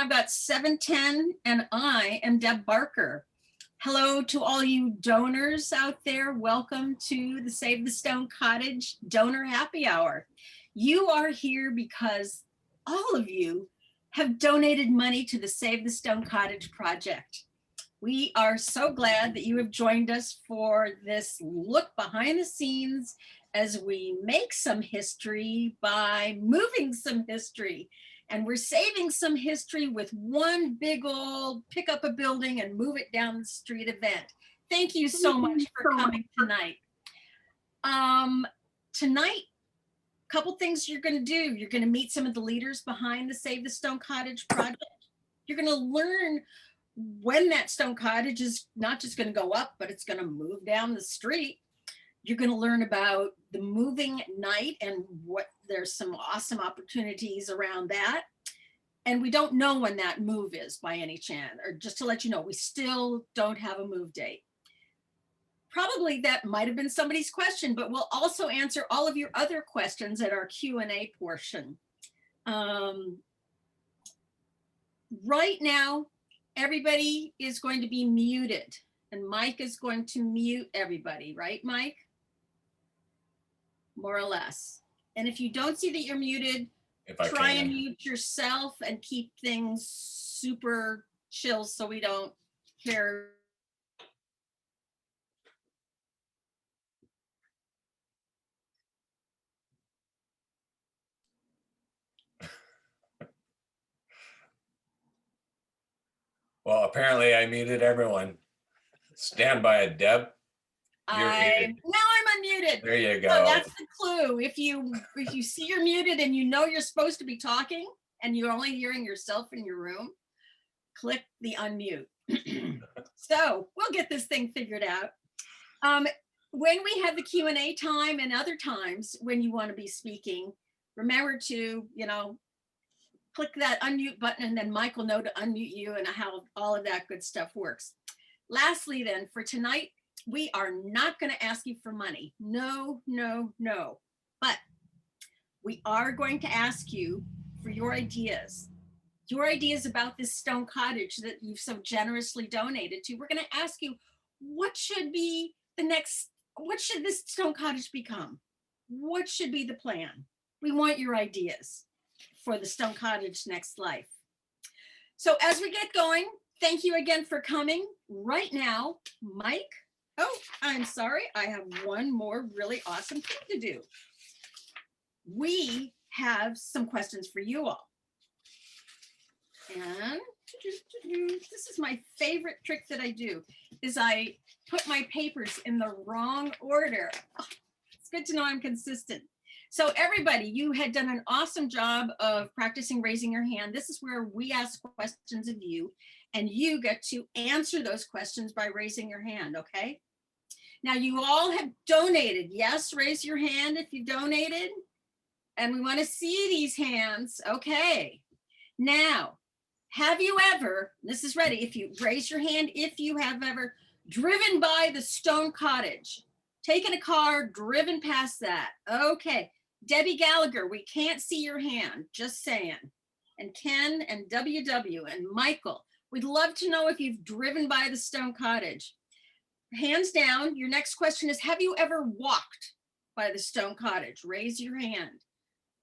I've got 710, and I am Deb Barker. Hello to all you donors out there. Welcome to the Save the Stone Cottage Donor Happy Hour. You are here because all of you have donated money to the Save the Stone Cottage project. We are so glad that you have joined us for this look behind the scenes as we make some history by moving some history. And we're saving some history with one big old pick up a building and move it down the street event. Thank you so much for coming tonight. Tonight, a couple things you're going to do. You're going to meet some of the leaders behind the Save the Stone Cottage project. You're going to learn when that stone cottage is not just going to go up, but it's going to move down the street. You're going to learn about the moving night and what there's some awesome opportunities around that. And we don't know when that move is by any chance, or just to let you know, we still don't have a move date. Probably that might have been somebody's question, but we'll also answer all of your other questions at our Q&A portion. Right now, everybody is going to be muted, and Mike is going to mute everybody, right, Mike? More or less. And if you don't see that you're muted, try and mute yourself and keep things super chill so we don't hear. Well, apparently I muted everyone. Stand by it, Deb. Now I'm unmuted. There you go. So that's the clue. If you see you're muted and you know you're supposed to be talking and you're only hearing yourself in your room, click the unmute. So we'll get this thing figured out. When we have the Q&A time and other times when you want to be speaking, remember to, click that unmute button, and then Mike will know to unmute you and how all of that good stuff works. Lastly, then, for tonight, we are not going to ask you for money. No, no, no. But we are going to ask you for your ideas about this stone cottage that you've so generously donated to. We're going to ask you, what should this stone cottage become? What should be the plan? We want your ideas for the stone cottage next life. So as we get going, thank you again for coming. Right now, Mike, oh, I'm sorry, I have one more really awesome thing to do. We have some questions for you all. And this is my favorite trick that I do, is I put my papers in the wrong order. Oh, it's good to know I'm consistent. So everybody, you had done an awesome job of practicing raising your hand. This is where we ask questions of you, and you get to answer those questions by raising your hand, okay? Now you all have donated. Yes, raise your hand if you donated. And we want to see these hands. Okay. Now, have you ever, this is ready, if you raise your hand, if you have ever driven by the stone cottage, taken a car, driven past that. Okay. Debbie Gallagher, we can't see your hand, just saying. And Ken and WW and Michael, we'd love to know if you've driven by the stone cottage. Hands down. Your next question is, have you ever walked by the stone cottage? Raise your hand.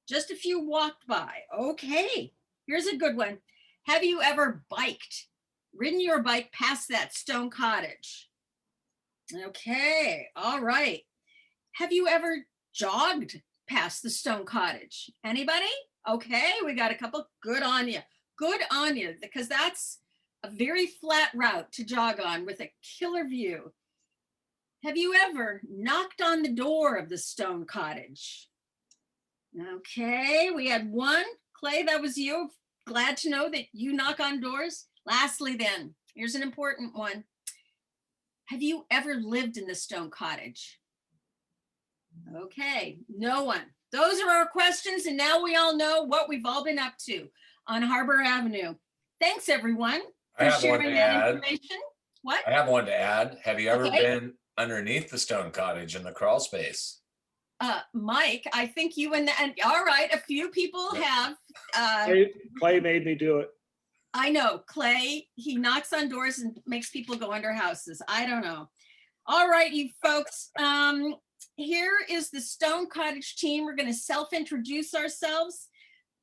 Just a few walked by. Okay, here's a good one. Have you ever biked, ridden your bike past that stone cottage? Okay, all right. Have you ever jogged past the stone cottage? Anybody? Okay, we got a couple. Good on you. Good on you, because that's a very flat route to jog on with a killer view. Have you ever knocked on the door of the stone cottage? Okay, we had one. Clay, that was you. Glad to know that you knock on doors. Lastly then, here's an important one. Have you ever lived in the stone cottage? Okay, no one. Those are our questions, and now we all know what we've all been up to on Harbor Avenue. Thanks, everyone, for sharing that information. What? I have one to add. Have you ever been underneath the stone cottage in the crawl space? Mike, I think you and all right, a few people have. Clay made me do it. I know, Clay, he knocks on doors and makes people go under houses. I don't know. All right, you folks. Here is the Stone Cottage team. We're going to self-introduce ourselves,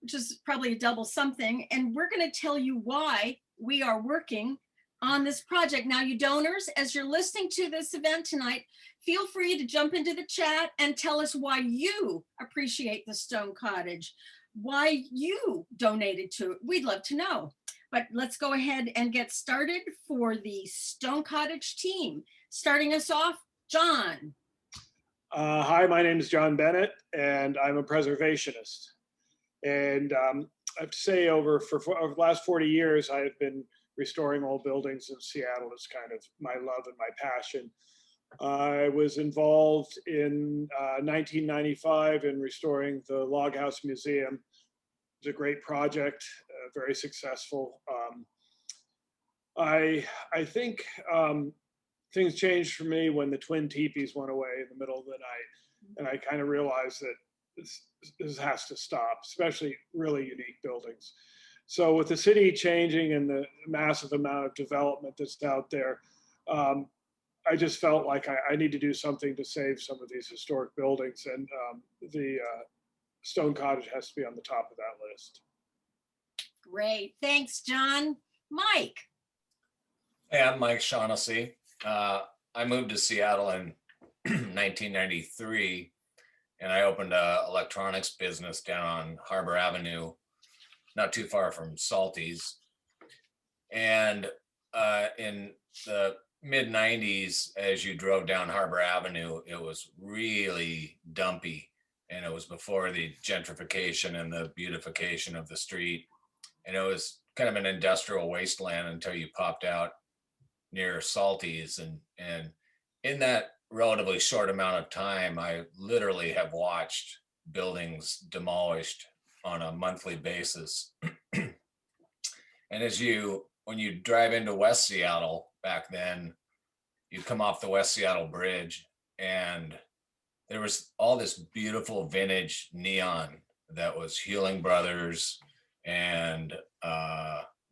which is probably a double something. And we're going to tell you why we are working on this project. Now, you donors, as you're listening to this event tonight, feel free to jump into the chat and tell us why you appreciate the Stone Cottage, why you donated to it. We'd love to know. But let's go ahead and get started for the Stone Cottage team. Starting us off, John. Hi, my name is John Bennett, and I'm a preservationist. And I have to say, over the last 40 years, I have been restoring old buildings in Seattle. It's kind of my love and my passion. I was involved in 1995 in restoring the Log House Museum. It was a great project, very successful. I think things changed for me when the twin teepees went away in the middle of the night. And I kind of realized that this has to stop, especially really unique buildings. So with the city changing and the massive amount of development that's out there, I just felt like I need to do something to save some of these historic buildings. And the Stone Cottage has to be on the top of that list. Great, thanks, John. Mike. Hey, I'm Mike Shaughnessy. I moved to Seattle in 1993, and I opened an electronics business down on Harbor Avenue, not too far from Salty's. And in the mid 90s, as you drove down Harbor Avenue, it was really dumpy. And it was before the gentrification and the beautification of the street. And it was kind of an industrial wasteland until you popped out near Salty's. And in that relatively short amount of time, I literally have watched buildings demolished on a monthly basis. And when you drive into West Seattle back then, you come off the West Seattle Bridge, and there was all this beautiful vintage neon that was Hewling Brothers and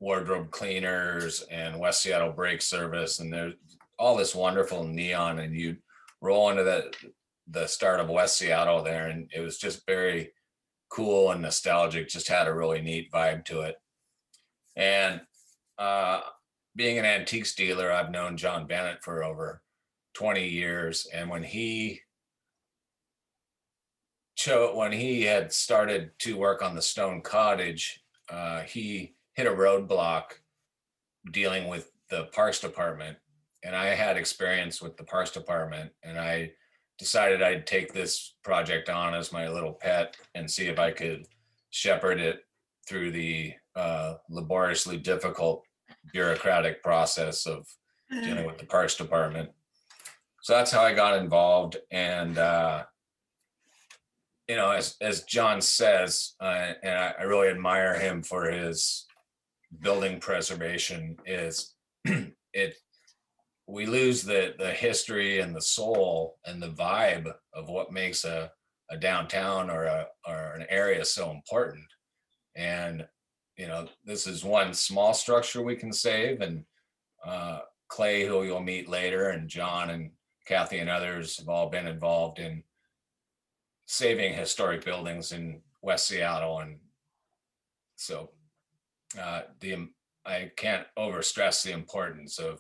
Wardrobe Cleaners and West Seattle Brake Service, and there's all this wonderful neon, and you roll into the start of West Seattle there, and it was just very cool and nostalgic, just had a really neat vibe to it. And being an antiques dealer, I've known John Bennett for over 20 years, and when he had started to work on the Stone Cottage, he hit a roadblock dealing with the Parks Department. And I had experience with the Parks Department, and I decided I'd take this project on as my little pet and see if I could shepherd it through the laboriously difficult bureaucratic process of dealing with the Parks Department. So that's how I got involved. And as John says, and I really admire him for his building preservation, is we lose the history and the soul and the vibe of what makes a downtown or an area so important. And this is one small structure we can save, and Clay, who you'll meet later, and John and Kathy and others have all been involved in saving historic buildings in West Seattle. And so I can't overstress the importance of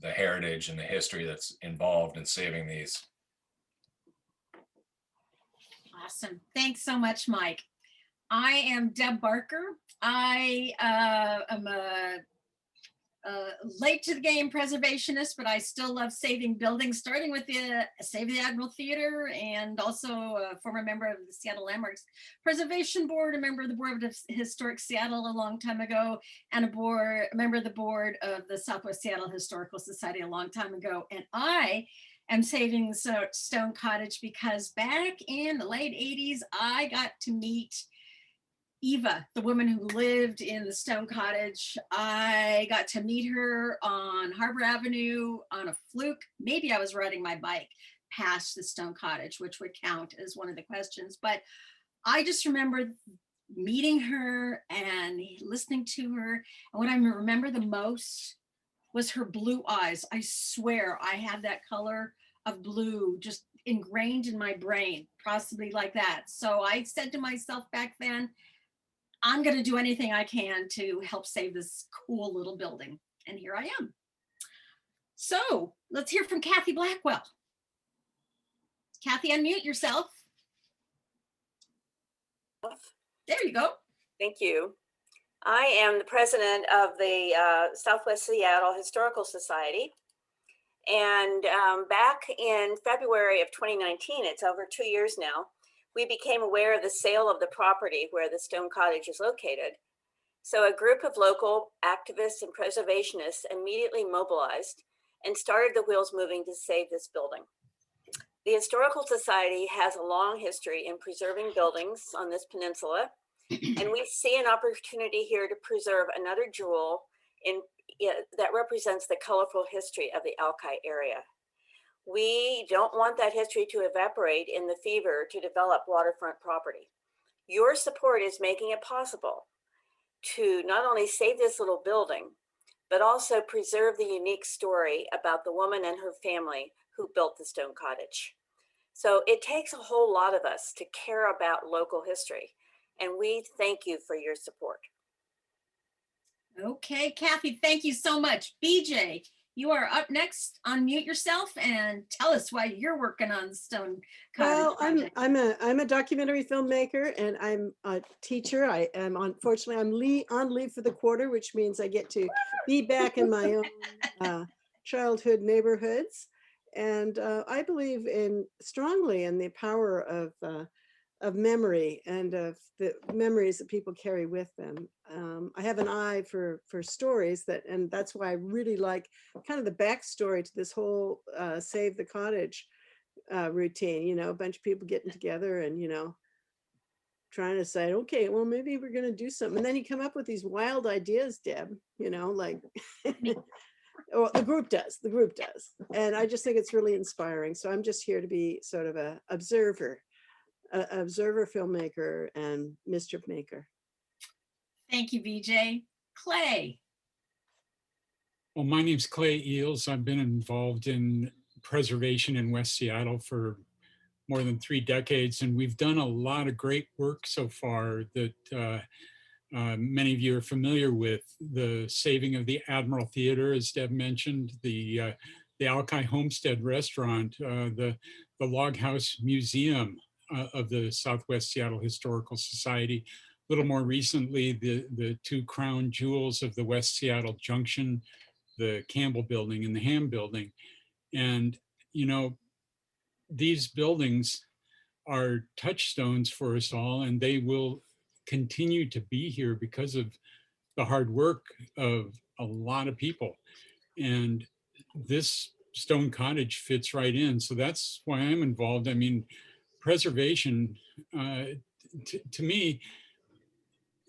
the heritage and the history that's involved in saving these. Awesome. Thanks so much, Mike. I am Deb Barker. I am a late to the game preservationist, but I still love saving buildings, starting with the Save the Admiral Theater, and also a former member of the Seattle Landmarks Preservation Board, a member of the Board of Historic Seattle a long time ago, and a member of the board of the Southwest Seattle Historical Society a long time ago. And I am saving Stone Cottage because back in the late 80s, I got to meet Eva, the woman who lived in the Stone Cottage. I got to meet her on Harbor Avenue on a fluke. Maybe I was riding my bike past the Stone Cottage, which would count as one of the questions. But I just remember meeting her and listening to her. And what I remember the most was her blue eyes. I swear I have that color of blue just ingrained in my brain, possibly like that. So I said to myself back then, I'm going to do anything I can to help save this cool little building. And here I am. So let's hear from Kathy Blackwell. Kathy, unmute yourself. There you go. Thank you. I am the president of the Southwest Seattle Historical Society. And back in February of 2019, it's over 2 years now, we became aware of the sale of the property where the stone cottage is located. So a group of local activists and preservationists immediately mobilized and started the wheels moving to save this building. The Historical Society has a long history in preserving buildings on this peninsula, and we see an opportunity here to preserve another jewel that represents the colorful history of the Alki area. We don't want that history to evaporate in the fever to develop waterfront property. Your support is making it possible to not only save this little building, but also preserve the unique story about the woman and her family who built the stone cottage. So it takes a whole lot of us to care about local history, and we thank you for your support. Okay, Kathy, thank you so much. BJ, you are up next. Unmute yourself and tell us why you're working on the Stone Cottage Well, project. I'm a documentary filmmaker and I'm a teacher. I am unfortunately on leave for the quarter, which means I get to be back in my own childhood neighborhoods. And I believe strongly in the power of memory and of the memories that people carry with them. I have an eye for stories and that's why I really like kind of the backstory to this whole Save the Cottage routine, you know, a bunch of people getting together and, you know, trying to say, okay, well, maybe we're going to do something. And then you come up with these wild ideas, Deb, you know, like, well, the group does. And I just think it's really inspiring. So I'm just here to be sort of an observer filmmaker and mischief maker. Thank you, BJ. Clay. Well, my name's Clay Eels. I've been involved in preservation in West Seattle for more than 3 decades, and we've done a lot of great work so far that many of you are familiar with. The saving of the Admiral Theater, as Deb mentioned, the Alki Homestead Restaurant, the Log House Museum of the Southwest Seattle Historical Society. A little more recently, the 2 crown jewels of the West Seattle Junction, the Campbell Building and the Ham Building. And, you know, these buildings are touchstones for us all, and they will continue to be here because of the hard work of a lot of people. And this stone cottage fits right in. So that's why I'm involved. I mean, preservation, to me,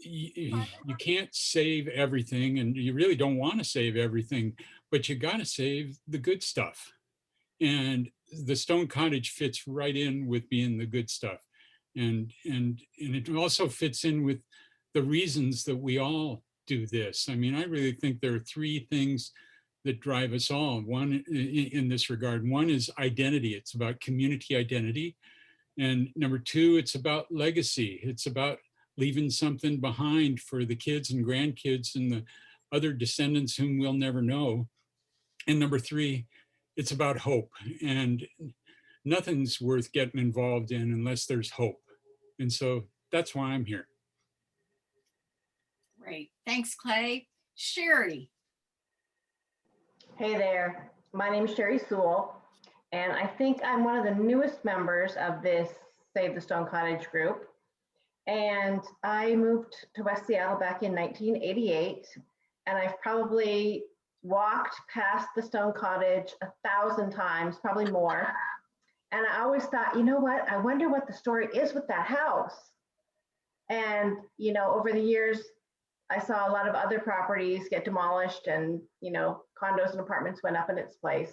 you can't save everything, and you really don't want to save everything, but you got to save the good stuff. And the stone cottage fits right in with being the good stuff. And it also fits in with the reasons that we all do this. I mean, I really think there are 3 things that drive us all. One, in this regard, one is identity. It's about community identity. And number 2, it's about legacy. It's about leaving something behind for the kids and grandkids and the other descendants whom we'll never know. And number 3, it's about hope. And nothing's worth getting involved in unless there's hope. And so that's why I'm here. Great. Thanks, Clay. Sherry. Hey there, my name is Sherry Sewell, and I think I'm one of the newest members of this Save the Stone Cottage group. And I moved to West Seattle back in 1988, and I've probably walked past the stone cottage 1,000 times, probably more. And I always thought, you know what, I wonder what the story is with that house. And, you know, over the years, I saw a lot of other properties get demolished and, you know, condos and apartments went up in its place.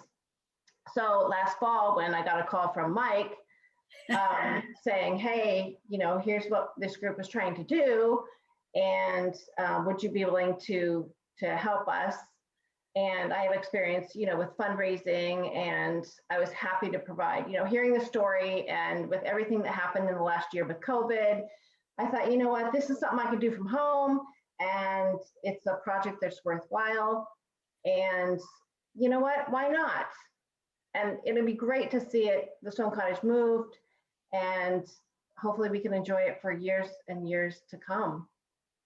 So last fall, when I got a call from Mike saying, hey, here's what this group is trying to do. And would you be willing to help us? And I have experience, with fundraising, and I was happy to provide, hearing the story, and with everything that happened in the last year with COVID, I thought, what, this is something I can do from home, and it's a project that's worthwhile. And you know what, why not? And it'll be great to see the Stone Cottage moved, and hopefully we can enjoy it for years and years to come.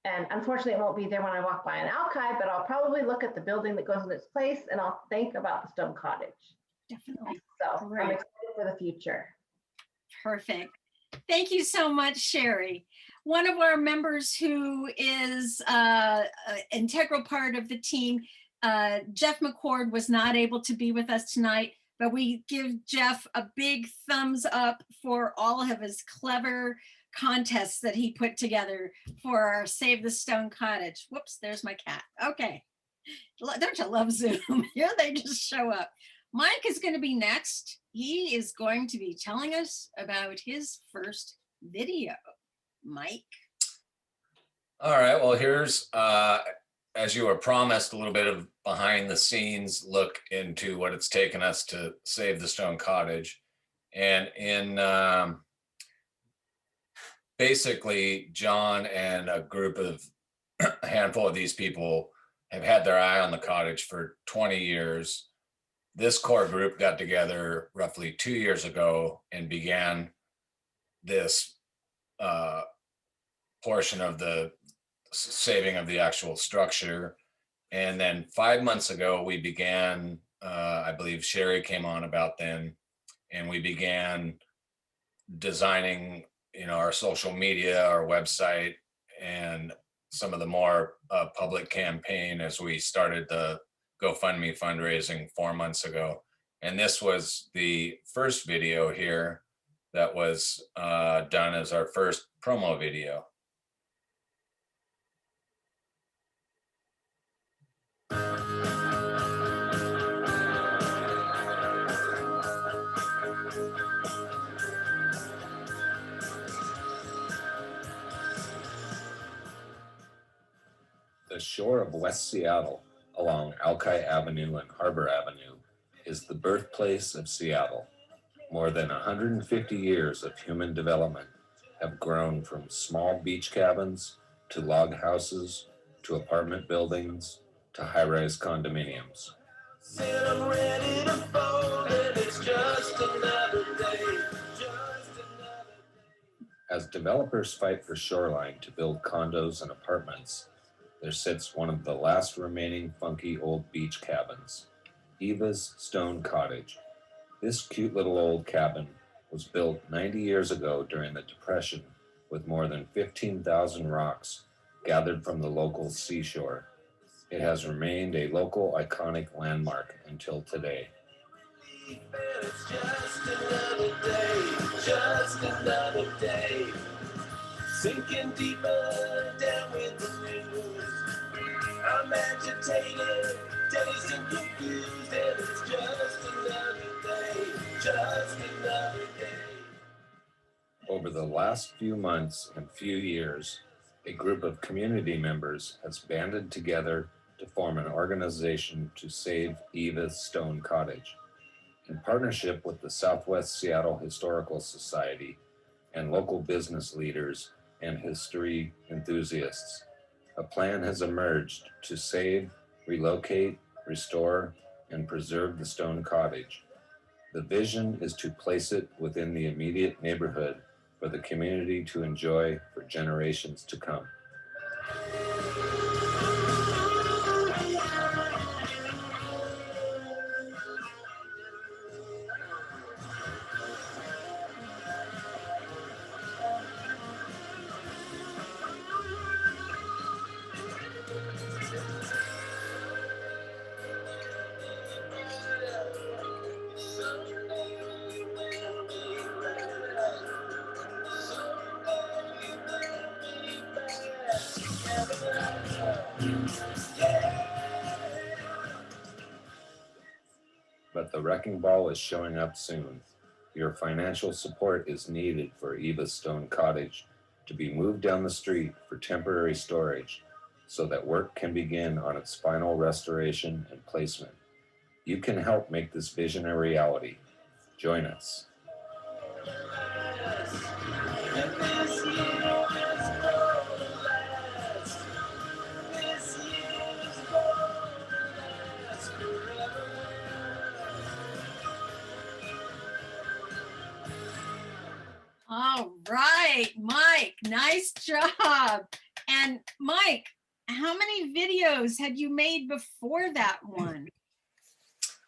And unfortunately, it won't be there when I walk by an archive, but I'll probably look at the building that goes in its place, and I'll think about the Stone Cottage. Definitely. So Great. I'm excited for the future. Perfect. Thank you so much, Sherry. One of our members who is an integral part of the team, Jeff McCord, was not able to be with us tonight, but we give Jeff a big thumbs up for all of his clever contests that he put together for our Save the Stone Cottage. Whoops, there's my cat. Okay. Don't you love Zoom? Here they just show up. Mike is going to be next. He is going to be telling us about his first video. Mike. All right, well, here's, as you were promised, a little bit of behind the scenes look into what it's taken us to save the Stone Cottage. And in basically, John and a handful of these people have had their eye on the cottage for 20 years. This core group got together roughly 2 years ago and began this portion of the saving of the actual structure. And then 5 months ago, we began, I believe Sherry came on about then, and we began designing, our social media, our website, and some of the more public campaign as we started the Gofundme fundraising 4 months ago. And this was the first video here that was done as our first promo video. The shore of West Seattle, along Alki Avenue and Harbor Avenue, is the birthplace of Seattle. More than 150 years of human development have grown from small beach cabins to log houses to apartment buildings to high-rise condominiums. As developers fight for shoreline to build condos and apartments, there sits one of the last remaining funky old beach cabins, Eva's Stone Cottage. This cute little old cabin was built 90 years ago during the Depression with more than 15,000 rocks gathered from the local seashore. It has remained a local iconic landmark until today. It's just another day, sinking deeper down with the news. I'm agitated, dazed and confused, and it's just another day, just another day. Over the last few months and few years, a group of community members has banded together to form an organization to save Eva's Stone Cottage. In partnership with the Southwest Seattle Historical Society and local business leaders and history enthusiasts, a plan has emerged to save, relocate, restore, and preserve the Stone Cottage. The vision is to place it within the immediate neighborhood for the community to enjoy for generations to come. But the wrecking ball is showing up soon. Your financial support is needed for Eva's stone cottage to be moved down the street for temporary storage so that work can begin on its final restoration and placement. You can help make this vision a reality. Join us. All right, Mike, nice job. And Mike, how many videos had you made before that one?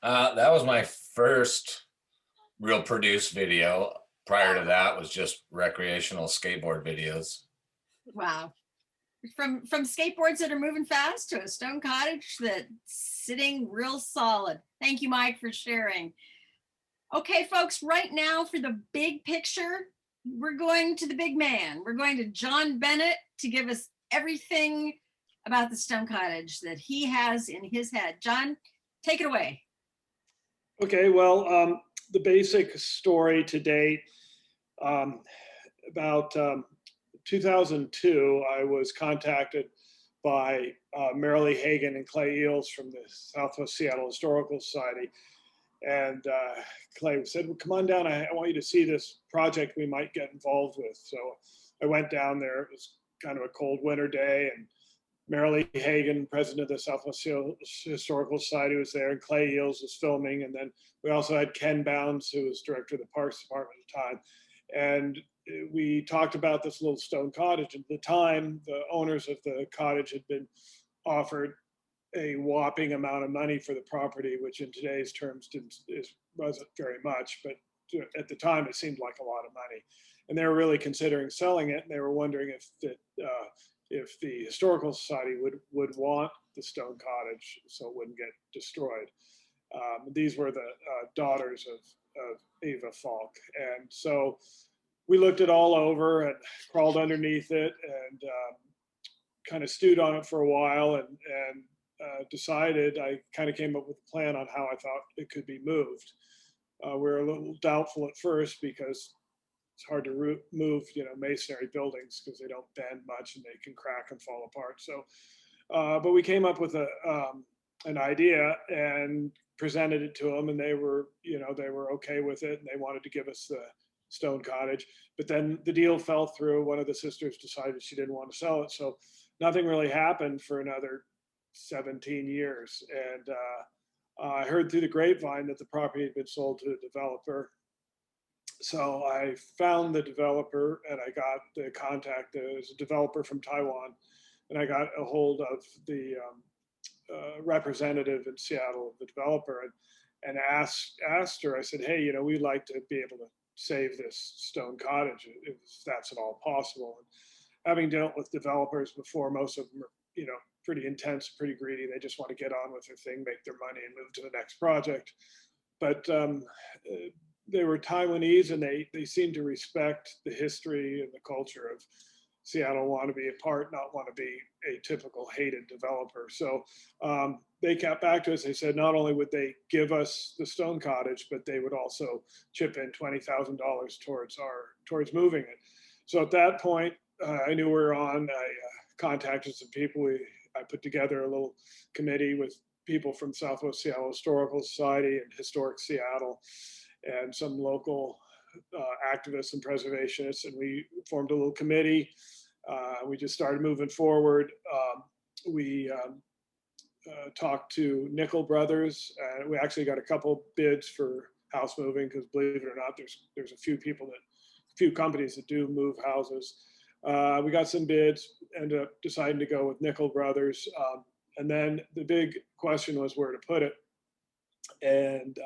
That was my first real produced video. Prior to that was just recreational skateboard videos. Wow. From skateboards that are moving fast to a stone cottage that's sitting real solid. Thank you, Mike, for sharing. Okay, folks, right now for the big picture, we're going to the big man. We're going to John Bennett to give us everything about the stone cottage that he has in his head. John, take it away. Okay, well, the basic story to date, about 2002, I was contacted by Marilee Hagan and Clay Eels from the Southwest Seattle Historical Society. And Clay said, well, come on down, I want you to see this project we might get involved with. So I went down there. It was kind of a cold winter day, and Marilee Hagan, president of the Southwest Seattle Historical Society, was there, and Clay Eels was filming. And then we also had Ken Bounds, who was director of the Parks Department at the time. And we talked about this little stone cottage. At the time, the owners of the cottage had been offered a whopping amount of money for the property, which in today's terms wasn't very much, but at the time it seemed like a lot of money. And they were really considering selling it, and they were wondering if the Historical Society would want the stone cottage so it wouldn't get destroyed. These were the daughters of Eva Falk. And so we looked it all over and crawled underneath it and kind of stewed on it for a while and decided, I kind of came up with a plan on how I thought it could be moved. We were a little doubtful at first because it's hard to move, masonry buildings because they don't bend much and they can crack and fall apart. So, but we came up with an idea and presented it to them, and they were okay with it, and they wanted to give us the stone cottage. But then the deal fell through. One of the sisters decided she didn't want to sell it, so nothing really happened for another 17 years. And I heard through the grapevine that the property had been sold to a developer. So I found the developer and I got the contact. There was a developer from Taiwan, and I got a hold of the representative in Seattle of the developer and asked her, I said, hey, we'd like to be able to save this stone cottage if that's at all possible. And having dealt with developers before, most of them are, pretty intense, pretty greedy. They just want to get on with their thing, make their money, and move to the next project. But they were Taiwanese, and they seemed to respect the history and the culture of Seattle, want to be a part, not want to be a typical hated developer. So they got back to us. They said not only would they give us the stone cottage, but they would also chip in $20,000 towards moving it. So at that point, I knew we were on. I contacted some people. I put together a little committee with people from Southwest Seattle Historical Society and Historic Seattle and some local activists and preservationists, and we formed a little committee. We just started moving forward. We talked to Nickel Brothers, and we actually got a couple bids for house moving, because believe it or not, there's a few companies that do move houses. We got some bids, ended up deciding to go with Nickel Brothers. And then the big question was where to put it. And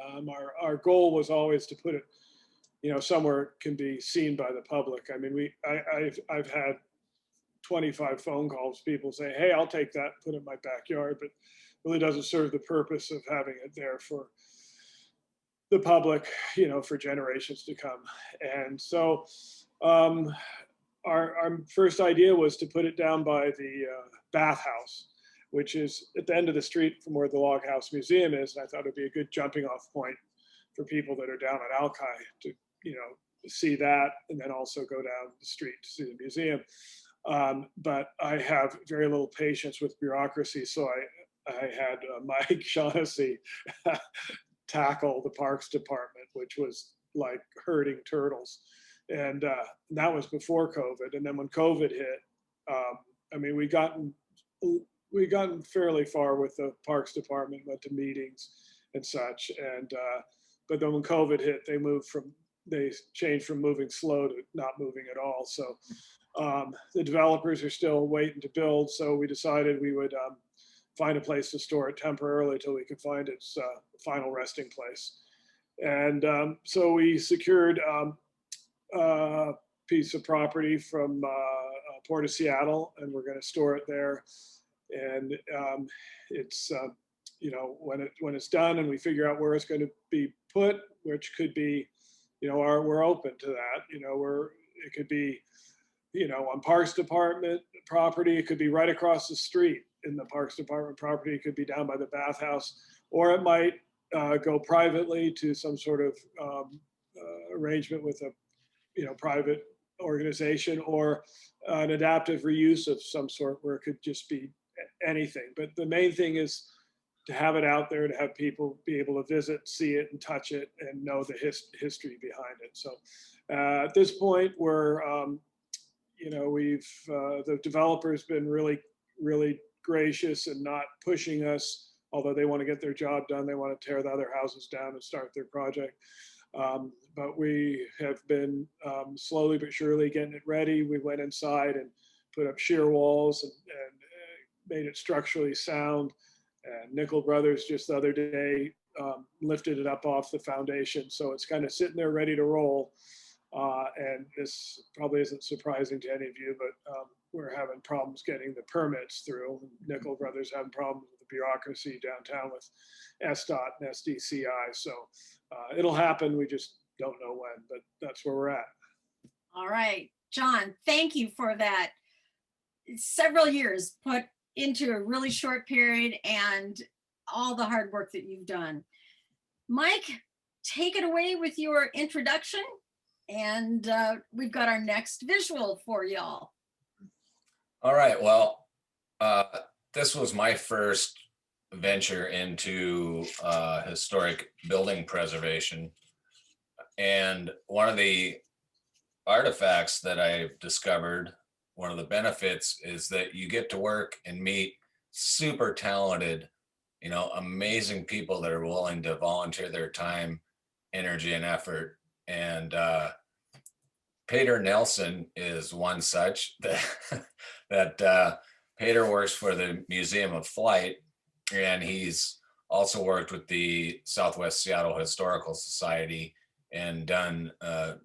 our goal was always to put it, somewhere it can be seen by the public. I mean, I've had 25 phone calls, people say, hey, I'll take that, put it in my backyard, but really doesn't serve the purpose of having it there for the public, for generations to come. And so our first idea was to put it down by the bathhouse, which is at the end of the street from where the Log House Museum is. And I thought it'd be a good jumping off point for people that are down at Alki to see that, and then also go down the street to see the museum. But I have very little patience with bureaucracy, so I had Mike Shaughnessy tackle the Parks Department, which was like herding turtles. And that was before COVID. And then when COVID hit, I mean, we gotten fairly far with the Parks Department, went to meetings and such. And but then when COVID hit, they changed from moving slow to not moving at all. So the developers are still waiting to build. So we decided we would find a place to store it temporarily till we could find its final resting place. And so we secured a piece of property from Port of Seattle, and we're going to store it there. And it's when it's done and we figure out where it's going to be put, which could be, we're open to that. It could be, on Parks Department property. It could be right across the street in the Parks Department property. It could be down by the bathhouse, or it might go privately to some sort of arrangement with a private organization, or an adaptive reuse of some sort where it could just be anything. But the main thing is to have it out there, to have people be able to visit, see it, and touch it, and know the history behind it. So at this point, we're the developer's been really, really gracious and not pushing us, although they want to get their job done. They want to tear the other houses down and start their project. But we have been slowly but surely getting it ready. We went inside and put up shear walls and made it structurally sound. And Nickel Brothers just the other day lifted it up off the foundation. So it's kind of sitting there ready to roll. And this probably isn't surprising to any of you, but we're having problems getting the permits through. Nickel Brothers having problems with the bureaucracy downtown with SDOT and SDCI. So it'll happen. We just don't know when, but that's where we're at. All right, John, thank you for that. Several years put into a really short period and all the hard work that you've done. Mike, take it away with your introduction. And we've got our next visual for y'all. All right, well, this was my first venture into historic building preservation. And one of the artifacts that I've discovered, one of the benefits, is that you get to work and meet super talented, amazing people that are willing to volunteer their time, energy, and effort. And Peter Nelson is one such that Peter works for the Museum of Flight, and he's also worked with the Southwest Seattle Historical Society and done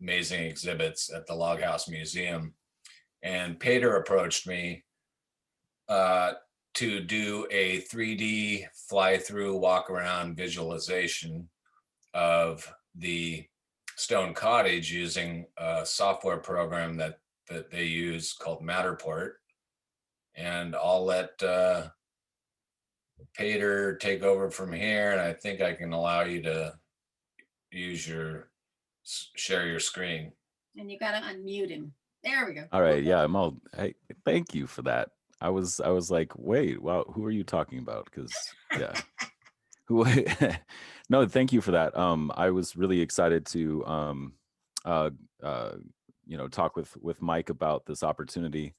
amazing exhibits at the Log House Museum. And Peter approached me to do a 3D fly-through, walk-around visualization of the Stone Cottage using a software program that they use called Matterport. And I'll let Peter take over from here, and I think I can allow you to share your screen. And you got to unmute him. There we go. All right. Yeah, hey, thank you for that. I was like, wait, wow, who are you talking about? Because yeah. No, thank you for that. I was really excited to talk with Mike about this opportunity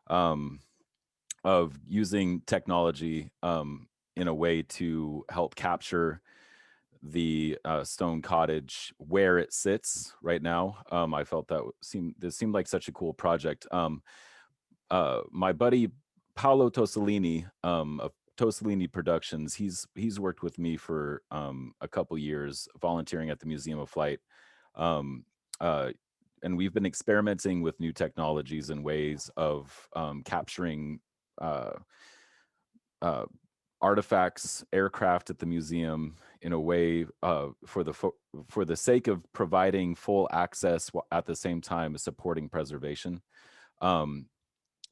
of using technology in a way to help capture the Stone Cottage where it sits right now. I felt this seemed like such a cool project. My buddy Paolo Tosolini of Tosolini Productions, he's worked with me for a couple years volunteering at the Museum of Flight, and we've been experimenting with new technologies and ways of capturing artifacts, aircraft at the museum in a way for the sake of providing full access at the same time as supporting preservation.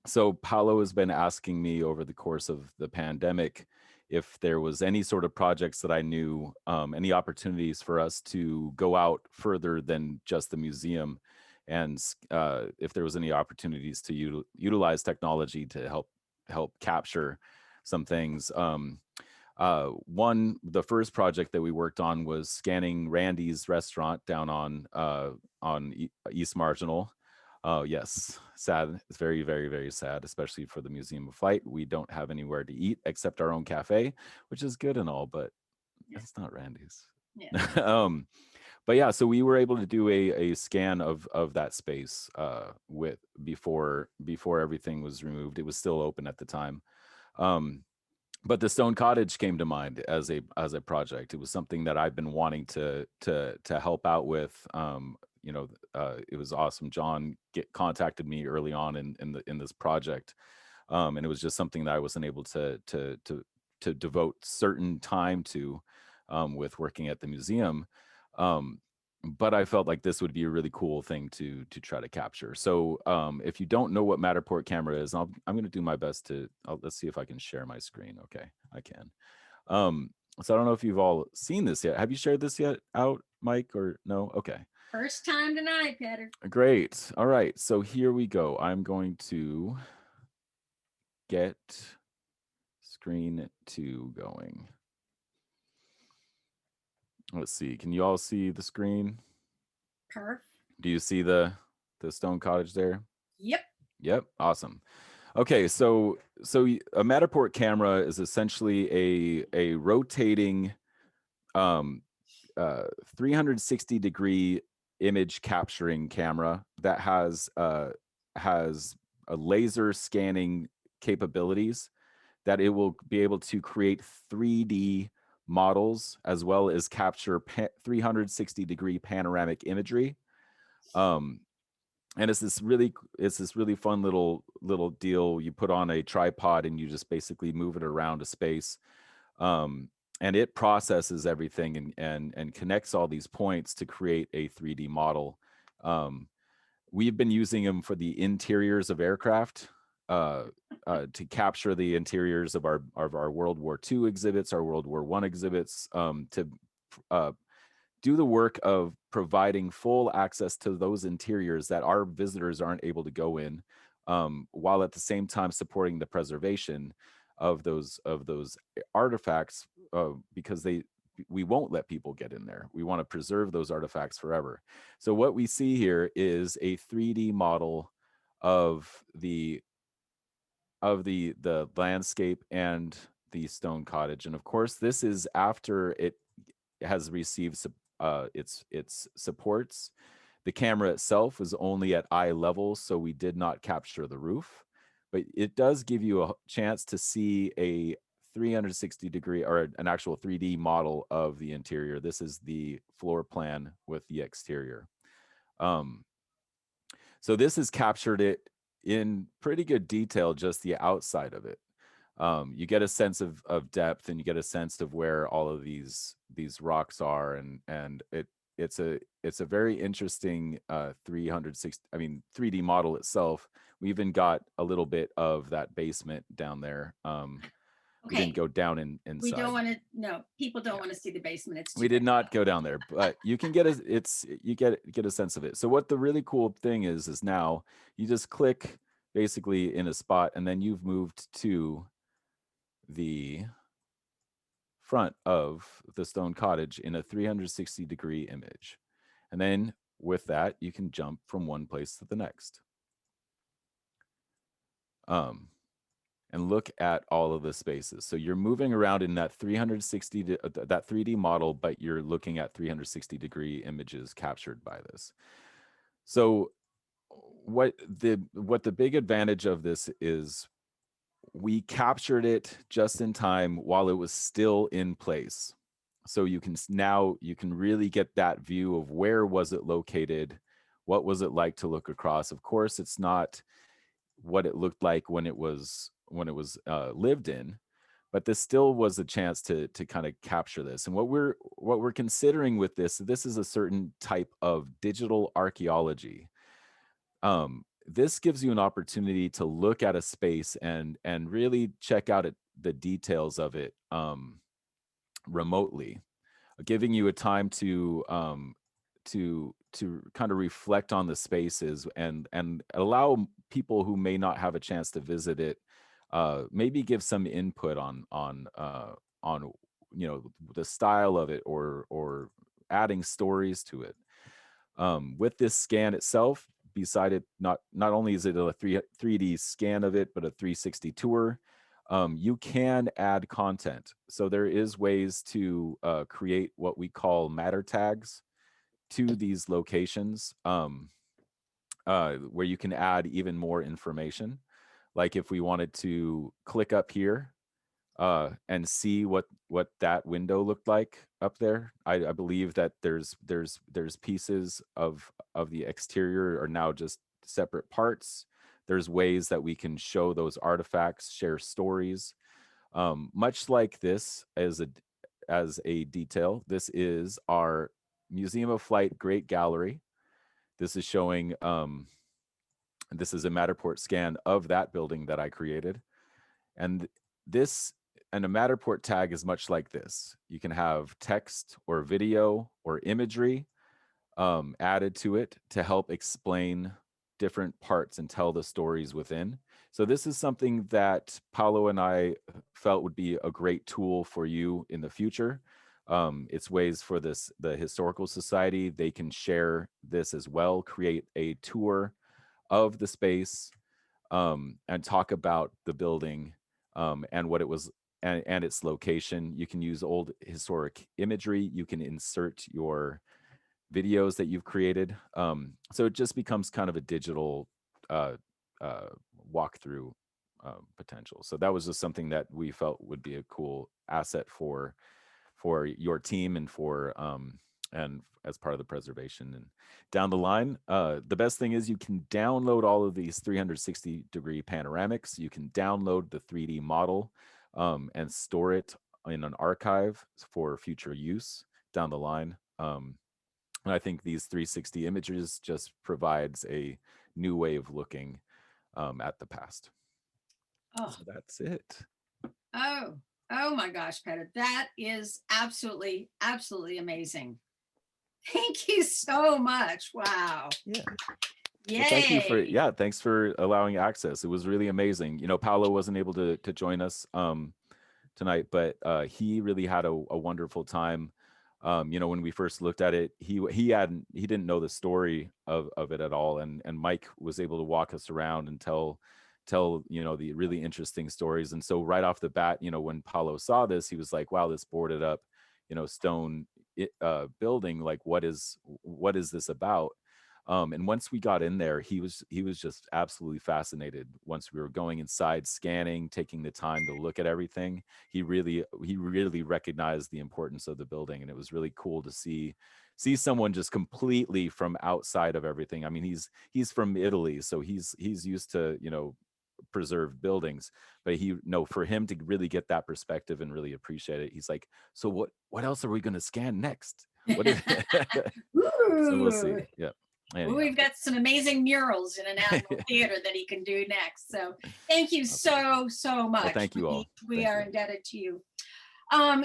So Paolo has been asking me over the course of the pandemic if there was any sort of projects that I knew, any opportunities for us to go out further than just the museum, and if there was any opportunities to utilize technology to help capture some things. The first project that we worked on was scanning Randy's restaurant down on East Marginal. Oh yes, sad. It's very, very, very sad, especially for the Museum of Flight. We don't have anywhere to eat except our own cafe, which is good and all, but it's not Randy's. Yeah. But yeah, so we were able to do a scan of that space before everything was removed. It was still open at the time. But the Stone Cottage came to mind as a project. It was something that I've been wanting to help out with. It was awesome. John contacted me early on in this project, and it was just something that I wasn't able to devote certain time to with working at the museum. But I felt like this would be a really cool thing to try to capture. So if you don't know what Matterport camera is, I'm going to do my best to, let's see if I can share my screen. Okay, I can. So I don't know if you've all seen this yet. Have you shared this yet out, Mike, or no? Okay. First time tonight, Peter. Great. All right. So here we go. I'm going to get screen 2 going. Let's see. Can you all see the screen? Perf. Do you see the Stone Cottage there? Yep. Yep. Awesome. Okay. So a Matterport camera is essentially a rotating 360-degree image capturing camera that has a laser scanning capabilities that it will be able to create 3D models as well as capture 360-degree panoramic imagery. And it's this really fun little deal you put on a tripod and you just basically move it around a space. And it processes everything and connects all these points to create a 3D model. We've been using them for the interiors of aircraft, to capture the interiors of our World War II exhibits, our World War I exhibits, to do the work of providing full access to those interiors that our visitors aren't able to go in, while at the same time supporting the preservation of those artifacts, because we won't let people get in there. We want to preserve those artifacts forever. So what we see here is a 3D model of the landscape and the Stone Cottage. And of course, this is after it has received its supports. The camera itself is only at eye level, so we did not capture the roof, but it does give you a chance to see a 360-degree or an actual 3D model of the interior. This is the floor plan with the exterior. So this has captured it in pretty good detail, just the outside of it. You get a sense of depth, and you get a sense of where all of these rocks are, and it's a very interesting 3D model itself. We even got a little bit of that basement down there. We didn't go down inside. We don't want to. No, people don't want to see the basement. It's we did not go down there, but you can get get a sense of it. So what the really cool thing is now you just click basically in a spot, and then you've moved to the front of the Stone Cottage in a 360-degree image. And then with that, you can jump from one place to the next. And look at all of the spaces. So you're moving around in that 3D model, but you're looking at 360-degree images captured by this. So what the big advantage of this is, we captured it just in time while it was still in place. So you can really get that view of where was it located, what was it like to look across. Of course, it's not what it looked like when it was lived in, but this still was a chance to kind of capture this. And what we're considering with this is a certain type of digital archaeology. this gives you an opportunity to look at a space and really check out the details of it remotely, giving you a time to kind of reflect on the spaces and allow people who may not have a chance to visit it, maybe give some input on the style of it, or adding stories to it. With this scan itself, beside it, not only is it a 3D scan of it, but a 360 tour. You can add content. So there is ways to create what we call matter tags to these locations, where you can add even more information. Like if we wanted to click up here and see what that window looked like up there, I believe that there's pieces of the exterior are now just separate parts. There's ways that we can show those artifacts, share stories, much like this as a detail. This is our Museum of Flight Great Gallery. This is showing, this is a Matterport scan of that building that I created. And a Matterport tag is much like this. You can have text or video or imagery added to it to help explain different parts and tell the stories within. So this is something that Paolo and I felt would be a great tool for you in the future. It's ways for the Historical Society, they can share this as well, create a tour of the space, and talk about the building and what it was, and its location. You can use old historic imagery. You can insert your videos that you've created. So it just becomes kind of a digital walkthrough potential. So that was just something that we felt would be a cool asset for your team and and as part of the preservation. And down the line, the best thing is you can download all of these 360-degree panoramics. You can download the 3D model and store it in an archive for future use down the line. And I think these 360 images just provides a new way of looking at the past. Oh. So that's it. Oh my gosh, Peter, that is absolutely amazing. Thank you so much. Wow. Yeah. Yay. Well, thank you for, thanks for allowing access. It was really amazing. You know, Paolo wasn't able to join us tonight, but he really had a wonderful time. When we first looked at it, he didn't know the story of it at all, and Mike was able to walk us around and tell the really interesting stories. And so right off the bat, when Paolo saw this, he was like, wow, this boarded up stone building, like what is this about? And once we got in there, he was just absolutely fascinated. Once we were going inside, scanning, taking the time to look at everything, he really recognized the importance of the building. And it was really cool to see someone just completely from outside of everything. I mean, he's from Italy, so he's used to preserved buildings, but for him to really get that perspective and really appreciate it, he's like, so what else are we going to scan next? What is so we'll see. Yeah. Well, we've got some amazing murals in an animal theater that he can do next. So thank you so much. Well, thank you all. We are indebted to you. I'm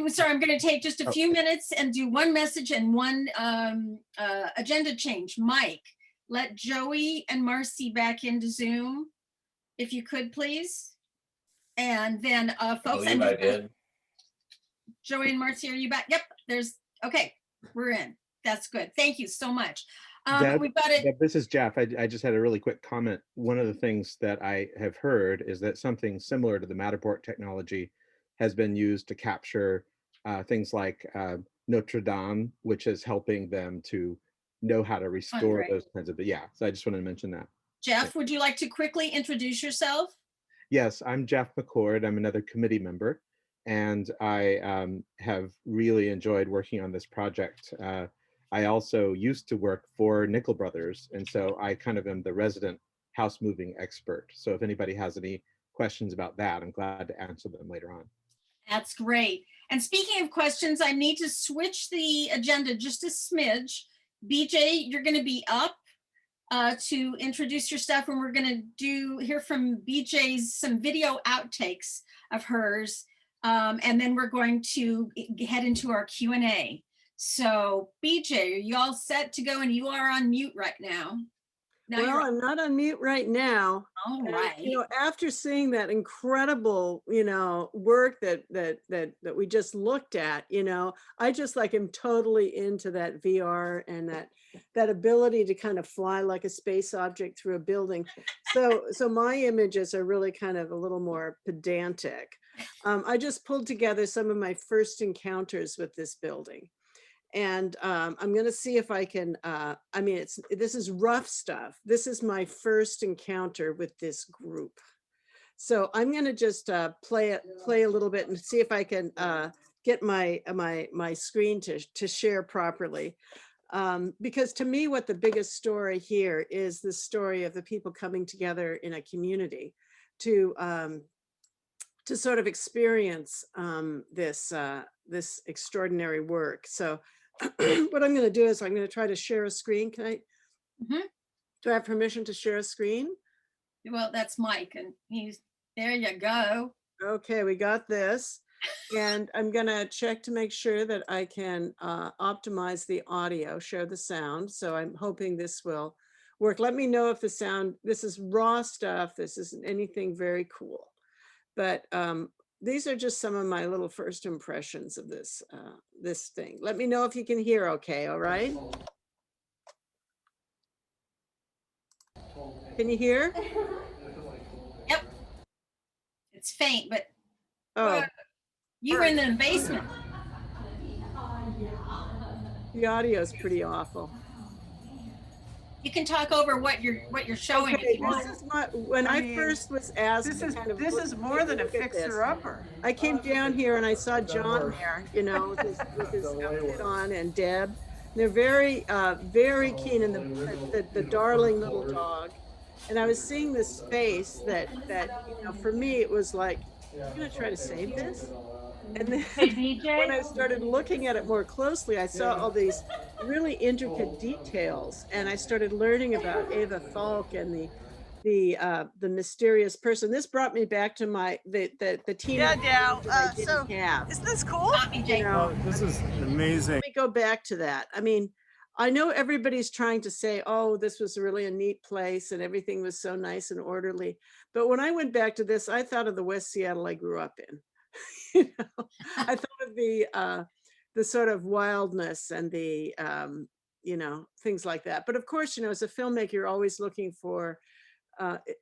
sorry, I'm going to take just a few minutes and do one message and one agenda change. Mike, let Joey and Marcy back into Zoom, if you could, please. And then folks, I did. Joey and Marcy, are you back? Yep, okay, we're in. That's good. Thank you so much. We've got it. This is Jeff. I just had a really quick comment. One of the things that I have heard is that something similar to the Matterport technology has been used to capture things like Notre Dame, which is helping them to know how to restore those kinds of, so I just wanted to mention that. Jeff, would you like to quickly introduce yourself? Yes, I'm Jeff McCord. I'm another committee member, and I have really enjoyed working on this project. I also used to work for Nickel Brothers, and so I kind of am the resident house moving expert. So if anybody has any questions about that, I'm glad to answer them later on. That's great. And speaking of questions, I need to switch the agenda just a smidge. BJ, you're going to be up. to introduce your stuff, and we're going to hear from BJ's some video outtakes of hers, and then we're going to head into our Q&A. So BJ, are you all set to go? And you are on mute right now. Well, I'm not on mute right now. All And, right. you know, after seeing that incredible, you know, work that we just looked at, you know, I just like am totally into that VR and that ability to kind of fly like a space object through a building. So my images are really kind of a little more pedantic. I just pulled together some of my first encounters with this building. And I'm going to see if I can, I mean, this is rough stuff. This is my first encounter with this group. So I'm going to just play a little bit and see if I can get my screen to share properly. Because to me, what the biggest story here is the story of the people coming together in a community to sort of experience this extraordinary work. So what I'm going to do is I'm going to try to share a screen. Can I? Do I have permission to share a screen? Well, that's Mike, and there you go. Okay, we got this. And I'm going to check to make sure that I can optimize the audio, show the sound. So I'm hoping this will work. Let me know if the sound, this is raw stuff. This isn't anything very cool. But these are just some of my little first impressions of this this thing. Let me know if you can hear okay, all right? Can you hear? Yep. It's faint, but Oh, you were in the basement. the audio is pretty awful. You can talk over what you're showing. Okay, this is when I first was asked. This This is more than a fixer-upper. I came down here and I saw John there, you know, with his outfit on, and Deb. They're very, very keen, and the darling little dog. And I was seeing this space that you know, for me it was like, I'm gonna try to save this. And then when I started looking at it more closely, I saw all these really intricate details, and I started learning about Eva Falk and the mysterious person. This brought me back to the team. So isn't this cool? You know, This is amazing. let me go back to that. I mean, I know everybody's trying to say, oh, this was really a neat place and everything was so nice and orderly. But when I went back to this, I thought of the West Seattle I grew up in. You know, I thought of the sort of wildness and the, you know, things like that. But of course, you know, as a filmmaker, you're always looking for,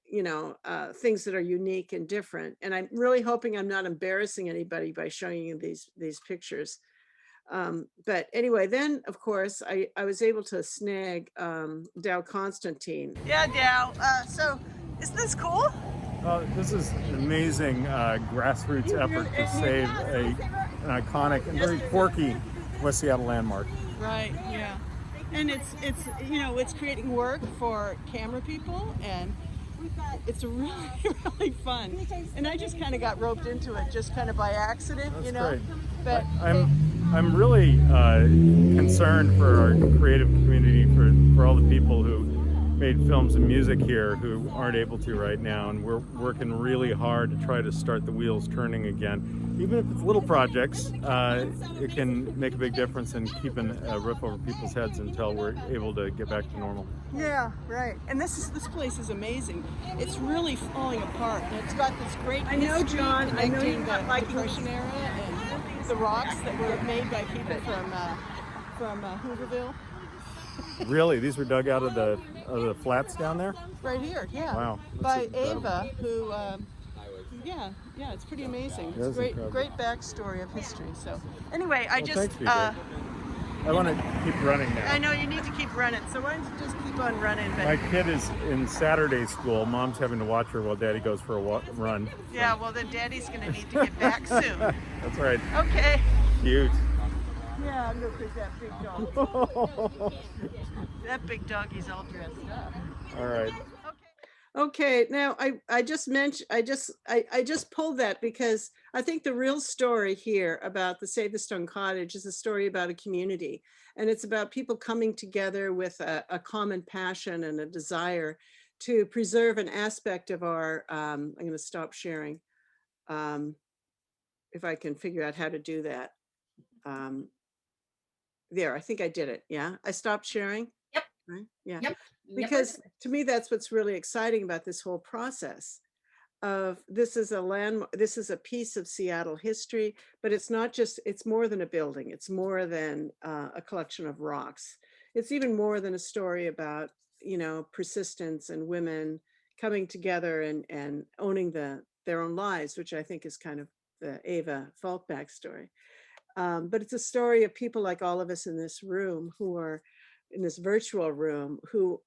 you know, things that are unique and different. And I'm really hoping I'm not embarrassing anybody by showing you these pictures. But anyway, then of course I was able to snag Dow Constantine. Yeah, Dow. So isn't this cool? This is an amazing grassroots effort to save an iconic and very quirky West Seattle landmark. Right. Yeah. And it's you know, it's creating work for camera people, and it's really really fun. And I just kind of got roped into it just kind of by accident. That's you know. great. But I'm really concerned for our creative community, for all the people who made films and music here who aren't able to right now, and we're working really hard to try to start the wheels turning again. Even if it's little projects, it can make a big difference in keeping a roof over people's heads until we're able to get back to normal. yeah, right. And this place is amazing. It's really falling apart. And it's got this great history John, I know connecting you're not the liking Depression era and the rocks that were made by people from Hooverville. Really, these were dug out of the flats down there? Right here, yeah. Wow, By that's incredible. Ava, who, yeah, it's pretty amazing. That It's is incredible. great backstory of history. So, anyway, I Well, just, thanks, BJ. I want to keep running now. I know you need to keep running. So why don't you just keep on running? But My kid is in Saturday school. Mom's having to watch her while Daddy goes for a run. yeah, well then Daddy's gonna need to get back soon. That's right. Okay. Cute. Yeah, look at that big dog. That big doggy's all dressed up. All right. Okay, now I just mentioned, I just pulled that because I think the real story here about the Save the Stone Cottage is a story about a community. And it's about people coming together with a common passion and a desire to preserve an aspect of our, I'm going to stop sharing. If I can figure out how to do that. There, I think I did it. Yeah, I stopped sharing. Yep. Right? Yeah. Yep. Because to me, that's what's really exciting about this whole process of this is a landmark, this is a piece of Seattle history, but it's not just, it's more than a building. It's more than a collection of rocks. It's even more than a story about, you know, persistence and women coming together and owning their own lives, which I think is kind of the Ava Falk backstory. But it's a story of people like all of us in this room who are in this virtual room who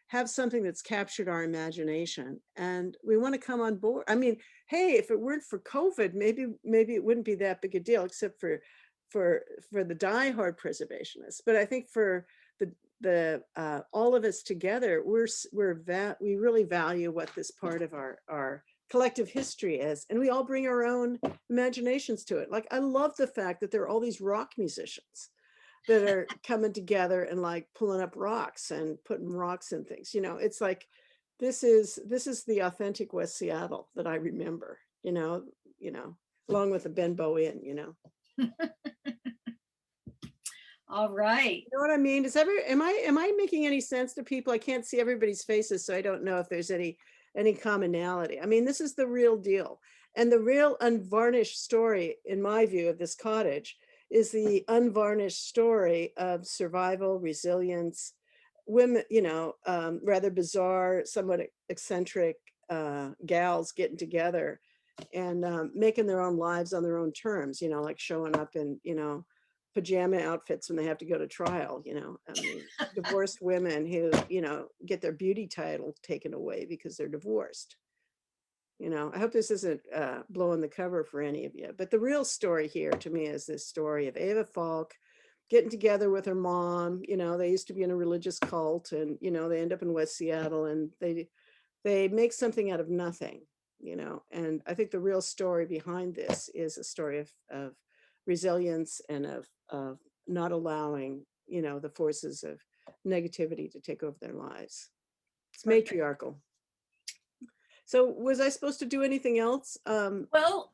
have something that's captured our imagination, and we want to come on board. I mean, hey, if it weren't for COVID, maybe it wouldn't be that big a deal, except for the diehard preservationists. But I think for the all of us together, we really value what this part of our collective history is, and we all bring our own imaginations to it. Like, I love the fact that there are all these rock musicians that are coming together and like pulling up rocks and putting rocks in things. You know, it's like, this is the authentic West Seattle that I remember, you know, along with the Ben Bowie, you know. All right. You know what I mean? Am I making any sense to people? I can't see everybody's faces, so I don't know if there's any commonality. I mean, this is the real deal. And the real unvarnished story, in my view, of this cottage is the unvarnished story of survival, resilience, women, you know, rather bizarre, somewhat eccentric gals getting together and making their own lives on their own terms, you know, like showing up in, you know, pajama outfits when they have to go to trial, you know. I mean, divorced women who, you know, get their beauty title taken away because they're divorced. You know, I hope this isn't blowing the cover for any of you, but the real story here to me is this story of Ava Falk getting together with her mom. You know, they used to be in a religious cult, and, you know, they end up in West Seattle, and they make something out of nothing, you know. And I think the real story behind this is a story of resilience and of not allowing, you know, the forces of negativity to take over their lives. It's matriarchal. So was I supposed to do anything else? Well,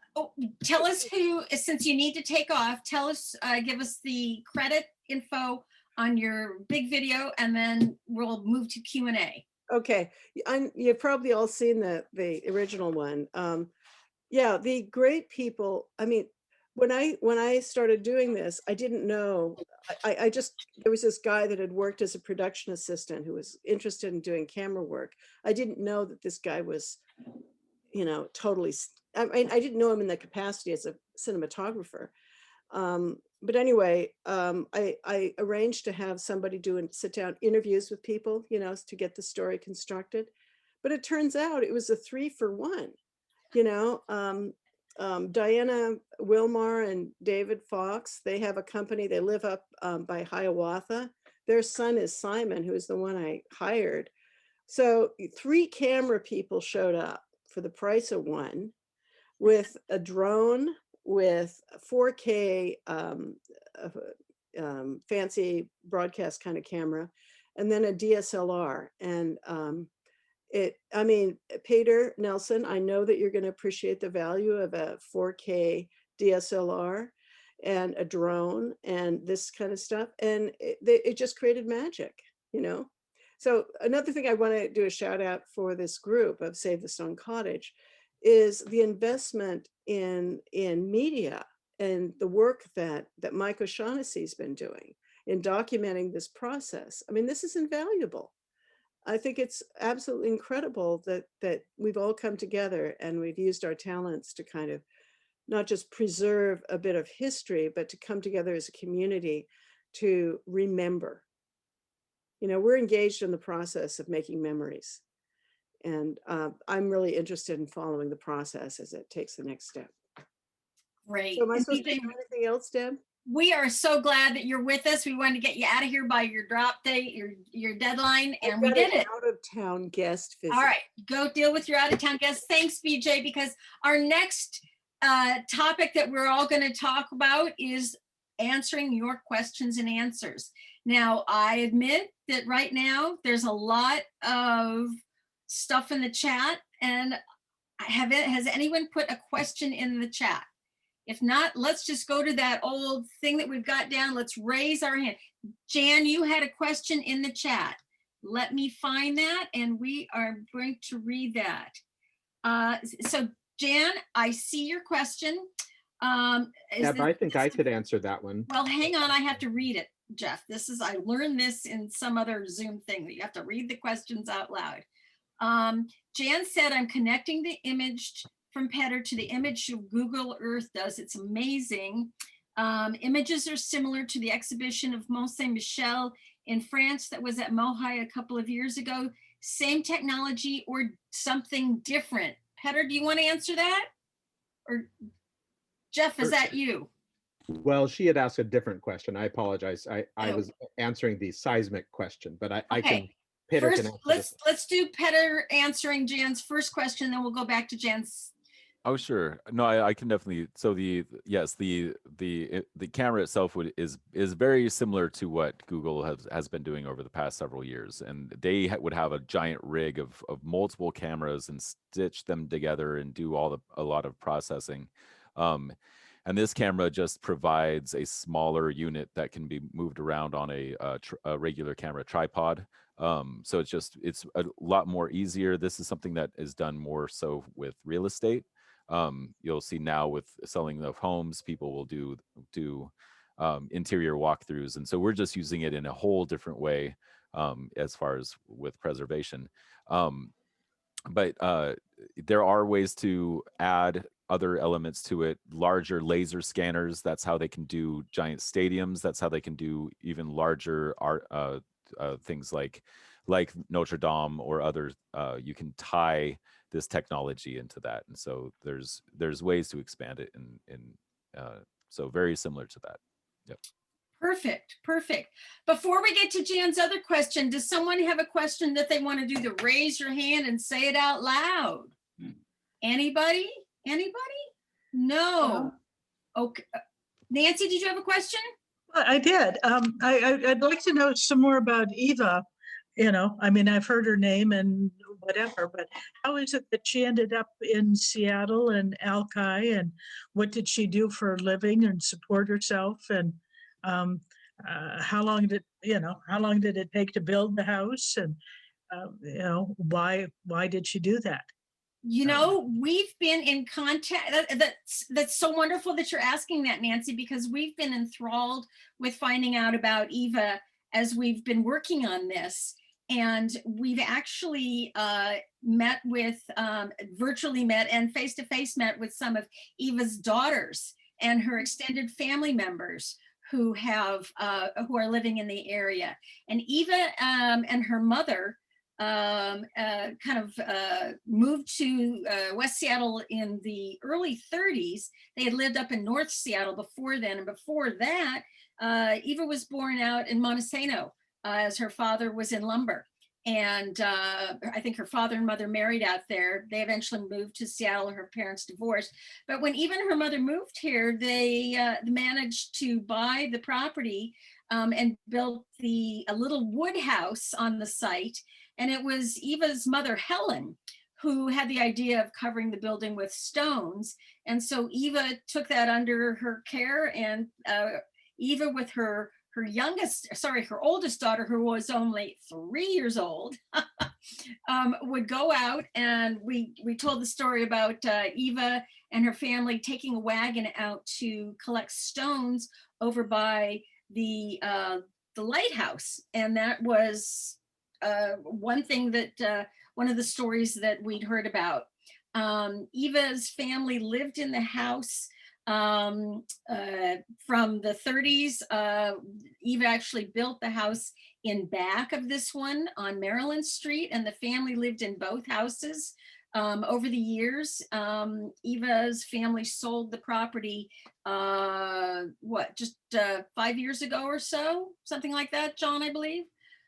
tell us who, since you need to take off, tell us, give us the credit info on your big video, and then we'll move to Q&A. Okay, you've probably all seen the original one. Yeah, the great people. I mean, when I started doing this, I didn't know. I just, there was this guy that had worked as a production assistant who was interested in doing camera work. I didn't know that this guy was, you know, totally. I mean, I didn't know him in the capacity as a cinematographer. But anyway, I arranged to have somebody do and sit down interviews with people, you know, to get the story constructed. But it turns out it was a 3-for-1. You know, Diana Wilmar and David Fox, they have a company. They live up by Hiawatha. Their son is Simon, who is the one I hired. So 3 camera people showed up for the price of 1, with a drone, with 4K fancy broadcast kind of camera, and then a DSLR. And I mean, Peter Nelson, I know that you're going to appreciate the value of a 4K DSLR and a drone and this kind of stuff. And it just created magic, you know? So another thing I want to do a shout out for this group of Save the Stone Cottage is the investment in media and the work that Mike O'Shaughnessy's been doing in documenting this process. I mean, this is invaluable. I think it's absolutely incredible that we've all come together and we've used our talents to kind of not just preserve a bit of history, but to come together as a community to remember. You know, we're engaged in the process of making memories. And I'm really interested in following the process as it takes the next step. Great. So am I supposed to do anything else, Deb? we are so glad that you're with us. We wanted to get you out of here by your drop date, your deadline, and we did it. Out of town guest visit. All right, go deal with your out of town guests. Thanks, BJ, because our next topic that we're all going to talk about is answering your questions and answers. Now, I admit that right now there's a lot of stuff in the chat, and has anyone put a question in the chat? If not, let's just go to that old thing that we've got down. Let's raise our hand. Jan, you had a question in the chat. Let me find that, and we are going to read that. So Jan, I see your question. Yeah, but I think I could answer that one. Well, hang on, I have to read it, Jeff. I learned this in some other Zoom thing that you have to read the questions out loud. Jan said, I'm connecting the image from Petter to the image of Google Earth does. It's amazing. Images are similar to the exhibition of Mont Saint-Michel in France that was at Mohai a couple of years ago. Same technology or something different? Petter, do you want to answer that? Or Jeff, is that you? Well, she had asked a different question. I apologize. I was answering the seismic question, but I can. Petter first, can answer let's do Petter answering Jan's first question, then we'll go back to Jan's. Oh, sure. No, I can definitely. So the camera itself is very similar to what Google has been doing over the past several years, and they would have a giant rig of multiple cameras and stitch them together and do a lot of processing. And this camera just provides a smaller unit that can be moved around on a regular camera tripod. So it's a lot more easier. This is something that is done more so with real estate. You'll see now with selling of homes, people will do interior walkthroughs, and so we're just using it in a whole different way as far as with preservation. But there are ways to add other elements to it. Larger laser scanners, that's how they can do giant stadiums. That's how they can do even larger art things like Notre Dame or other. You can tie this technology into that, and so there's ways to expand it, so very similar to that. Yep. Perfect. Before we get to Jan's other question, does someone have a question that they want to do? To raise your hand and say it out loud. Anybody? No. Okay. Nancy, did you have a question? I did. I'd like to know some more about Eva. I mean, I've heard her name and whatever, but how is it that she ended up in Seattle and Alki, and what did she do for a living and support herself? And how long did it take to build the house? And why did she do that? We've been in contact. That's so wonderful that you're asking that, Nancy, because we've been enthralled with finding out about Eva as we've been working on this. And we've actually virtually met and face-to-face met with some of Eva's daughters and her extended family members who are living in the area. And Eva and her mother moved to West Seattle in the early 30s. They had lived up in North Seattle before then. And before that, Eva was born out in Montesano as her father was in lumber. And I think her father and mother married out there. They eventually moved to Seattle. Her parents divorced. But when Eva and her mother moved here, they managed to buy the property and built a little wood house on the site. And it was Eva's mother, Helen, who had the idea of covering the building with stones. And so Eva took that under her care, and Eva with her oldest daughter, who was only 3 years old, would go out, and we told the story about Eva and her family taking a wagon out to collect stones over by the lighthouse. And that was one of the stories that we'd heard about. Eva's family lived in the house from the 30s. Eva actually built the house in back of this one on Maryland Street, and the family lived in both houses over the years. Eva's family sold the property, just 5 years ago or so, something like that, John, I believe.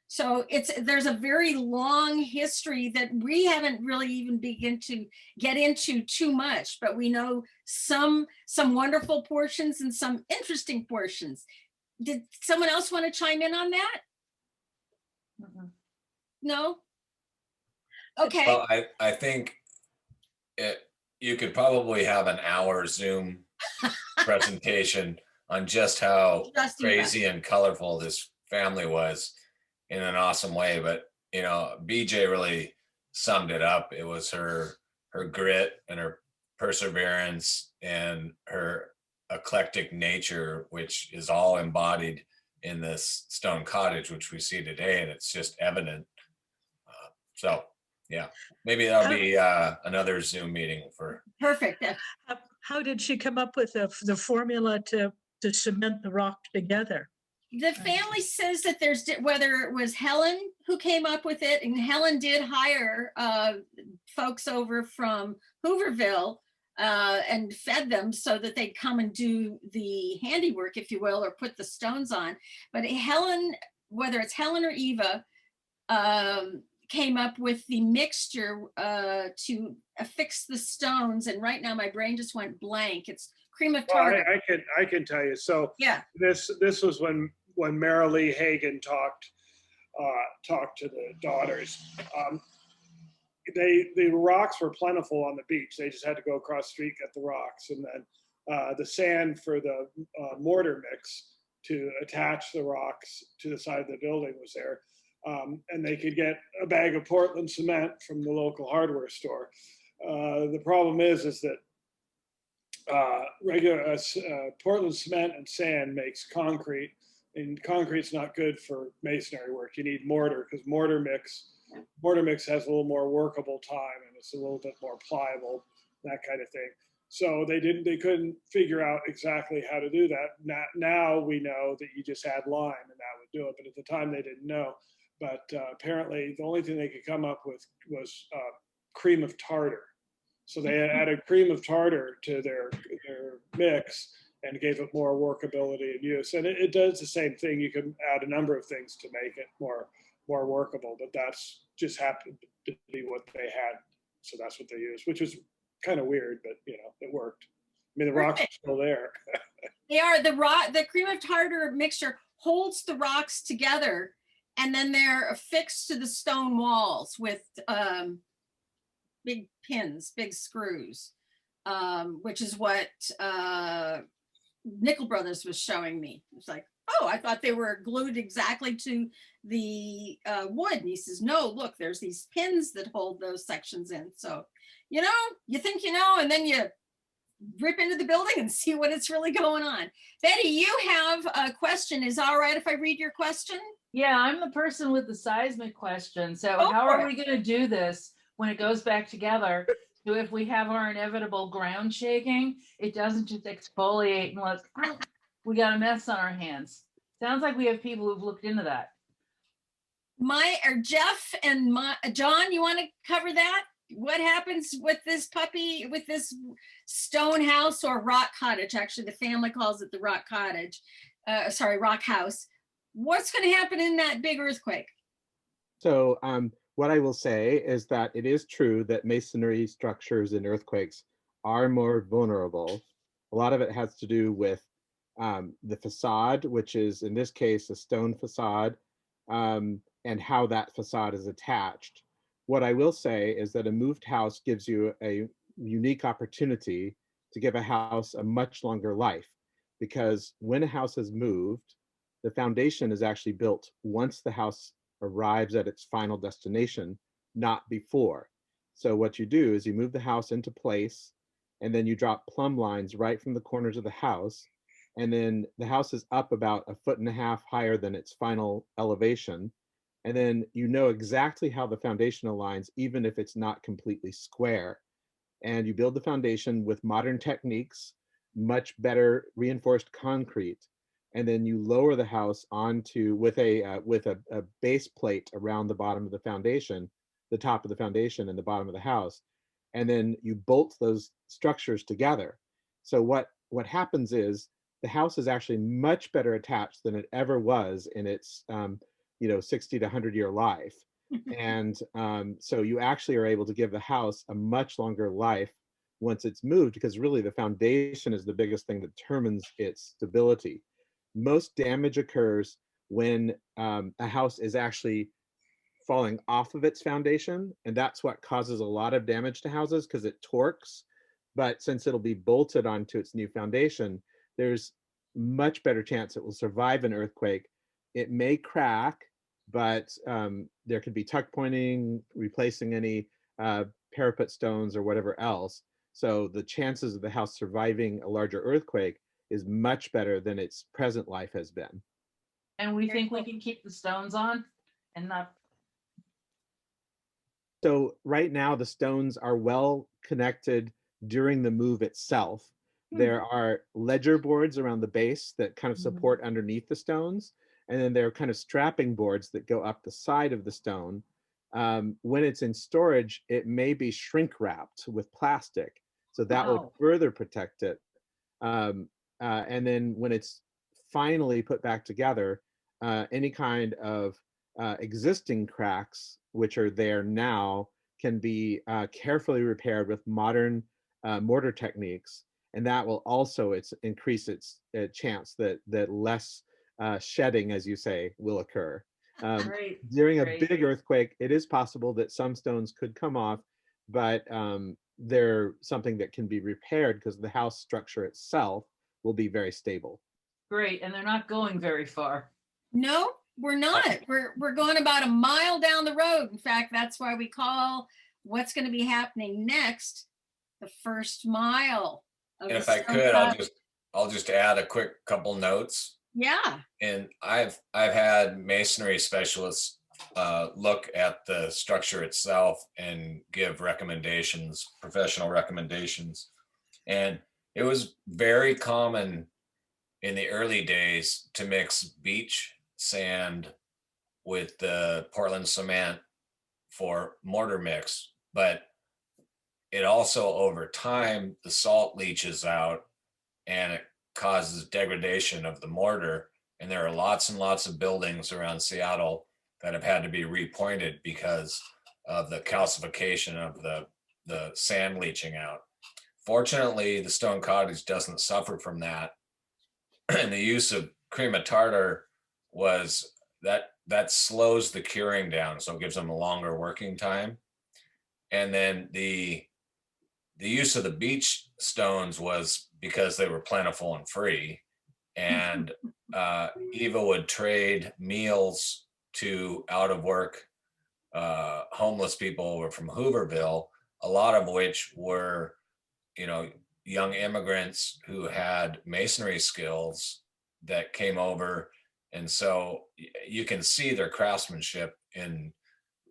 So there's a very long history that we haven't really even begin to get into too much, but we know some wonderful portions and some interesting portions. Did someone else want to chime in on that? No? Okay. Well, I think you could probably have an hour Zoom presentation on just how Just crazy and colorful this family was in an awesome way. But, you know, BJ really summed it up. It was her grit and her perseverance and her eclectic nature, which is all embodied in this stone cottage, which we see today. And it's just evident. So, yeah, maybe that'll be another Zoom meeting for. Perfect. How did she come up with the formula to cement the rock together? The family says that whether it was Helen who came up with it, and Helen did hire folks over from Hooverville and fed them so that they'd come and do the handiwork, if you will, or put the stones on. But Helen, whether it's Helen or Eva, came up with the mixture to affix the stones. And right now my brain just went blank. It's cream of tartar. Well, I can tell you. So yeah, this was when Mara Lee Hagan talked to the daughters. The rocks were plentiful on the beach. They just had to go across the street, get the rocks, and then the sand for the mortar mix to attach the rocks to the side of the building was there. And they could get a bag of Portland cement from the local hardware store. The problem is that regular Portland cement and sand makes concrete, and concrete's not good for masonry work. You need mortar, because mortar mix has a little more workable time, and it's a little bit more pliable, that kind of thing. So they couldn't figure out exactly how to do that. Now we know that you just add lime and that would do it, but at the time they didn't know. But apparently the only thing they could come up with was cream of tartar. So they added cream of tartar to their mix and gave it more workability and use. And it does the same thing. You can add a number of things to make it more workable, but that's just happened to be what they had. So that's what they used, which was kind of weird, but you know, it worked. I mean, the rocks are still there. They are. The cream of tartar mixture holds the rocks together, and then they're affixed to the stone walls with big pins, big screws, which is what Nickel Brothers was showing me. It's like, oh, I thought they were glued exactly to the wood. And he says, no, look, there's these pins that hold those sections in. So, you know, you think you know, and then you rip into the building and see what it's really going on. Betty, you have a question. Is it all right if I read your question? Yeah, I'm the person with the seismic question. So how are we going to do this when it goes back together? So if we have our inevitable ground shaking, it doesn't just exfoliate and we got a mess on our hands. Sounds like we have people who've looked into that. Jeff and John, you want to cover that? What happens with this puppy, with this stone house or rock cottage? Actually, the family calls it the rock cottage. Rock house. What's going to happen in that big earthquake? So what I will say is that it is true that masonry structures in earthquakes are more vulnerable. A lot of it has to do with the facade, which is in this case a stone facade, and how that facade is attached. What I will say is that a moved house gives you a unique opportunity to give a house a much longer life, because when a house is moved, the foundation is actually built once the house arrives at its final destination, not before. So what you do is you move the house into place, and then you drop plumb lines right from the corners of the house, and then the house is up about 1.5 feet higher than its final elevation. And then you know exactly how the foundation aligns, even if it's not completely square. And you build the foundation with modern techniques, much better reinforced concrete. And then you lower the house onto with a base plate around the bottom of the foundation, the top of the foundation and the bottom of the house. and then you bolt those structures together. So what happens is the house is actually much better attached than it ever was in its 60 to 100-year life. And so you actually are able to give the house a much longer life once it's moved, because really the foundation is the biggest thing that determines its stability. Most damage occurs when a house is actually falling off of its foundation, and that's what causes a lot of damage to houses, because it torques. But since it'll be bolted onto its new foundation, there's much better chance it will survive an earthquake. It may crack, but there could be tuck pointing, replacing any parapet stones or whatever else. So the chances of the house surviving a larger earthquake is much better than its present life has been. And we think we can keep the stones on and not. So right now the stones are well connected during the move itself. There are ledger boards around the base that kind of support underneath the stones. And then there are kind of strapping boards that go up the side of the stone. When it's in storage, it may be shrink wrapped with plastic. So that would further protect it. And then when it's finally put back together, any kind of existing cracks, which are there now, can be carefully repaired with modern mortar techniques. And that will also increase its chance that less shedding, as you say, will occur. During a big earthquake, it is possible that some stones could come off, but they're something that can be repaired because the house structure itself will be very stable. Great, and they're not going very far. No, we're not. We're going about a mile down the road. In fact, that's why we call what's going to be happening next the first mile. And if I could, I'll just add a quick couple notes. Yeah. And I've had masonry specialists look at the structure itself and give recommendations, professional recommendations. And it was very common in the early days to mix beach sand with the Portland cement for mortar mix, but it also, over time, the salt leaches out and it causes degradation of the mortar. And there are lots and lots of buildings around Seattle that have had to be repointed because of the calcification of the sand leaching out. Fortunately, the stone cottage doesn't suffer from that. And the use of cream of tartar was that slows the curing down, so it gives them a longer working time. And then the use of the beach stones was because they were plentiful and free. And Eva would trade meals to out of work homeless people from Hooverville, a lot of which were, young immigrants who had masonry skills that came over. And so you can see their craftsmanship in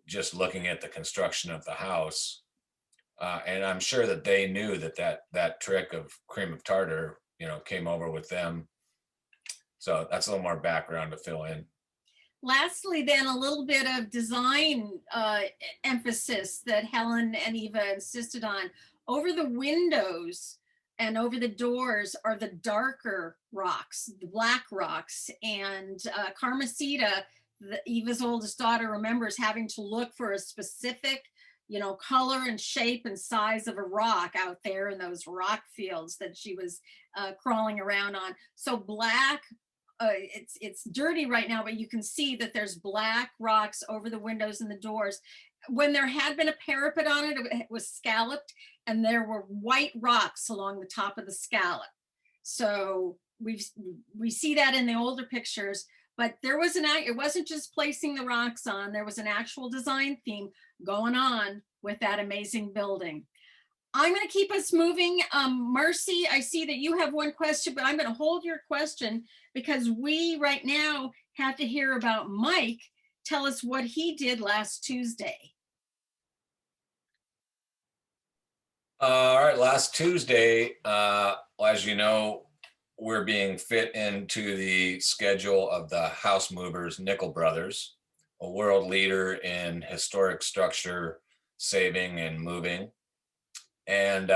just looking at the construction of the house. And I'm sure that they knew that trick of cream of tartar, came over with them. So that's a little more background to fill in. Lastly, then, a little bit of design emphasis that Helen and Eva insisted on. Over the windows and over the doors are the darker rocks, the black rocks. And Carmesita, Eva's oldest daughter, remembers having to look for a specific color and shape and size of a rock out there in those rock fields that she was crawling around on. So black, it's dirty right now, but you can see that there's black rocks over the windows and the doors. When there had been a parapet on it, it was scalloped, and there were white rocks along the top of the scallop. So we see that in the older pictures, but there was it wasn't just placing the rocks on, there was an actual design theme going on with that amazing building. I'm going to keep us moving. Mercy, I see that you have one question, but I'm going to hold your question because we right now have to hear about Mike. Tell us what he did last Tuesday. All right, last Tuesday, as you know, we're being fit into the schedule of the house movers, Nickel Brothers, a world leader in historic structure saving and moving. And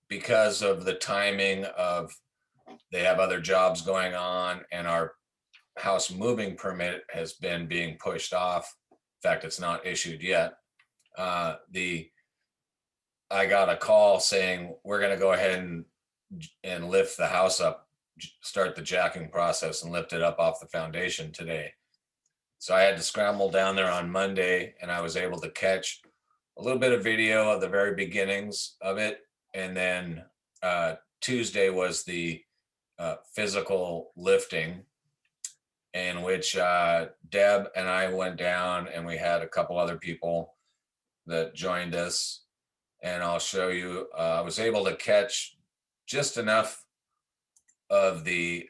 because of the timing of, they have other jobs going on and our house moving permit has been being pushed off. In fact, it's not issued yet. I got a call saying we're going to go ahead and lift the house up, start the jacking process and lift it up off the foundation today. So I had to scramble down there on Monday, and I was able to catch a little bit of video of the very beginnings of it. And then Tuesday was the physical lifting, in which Deb and I went down, and we had a couple other people that joined us. And I'll show you, I was able to catch just enough of the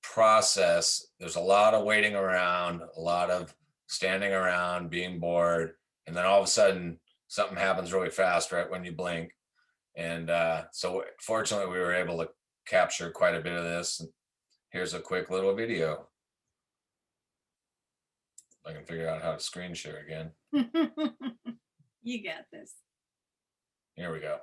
process. There's a lot of waiting around, a lot of standing around, being bored. And then all of a sudden, something happens really fast right when you blink. And so fortunately, we were able to capture quite a bit of this. Here's a quick little video. If I can figure out how to screen share again. You got this. Here we go.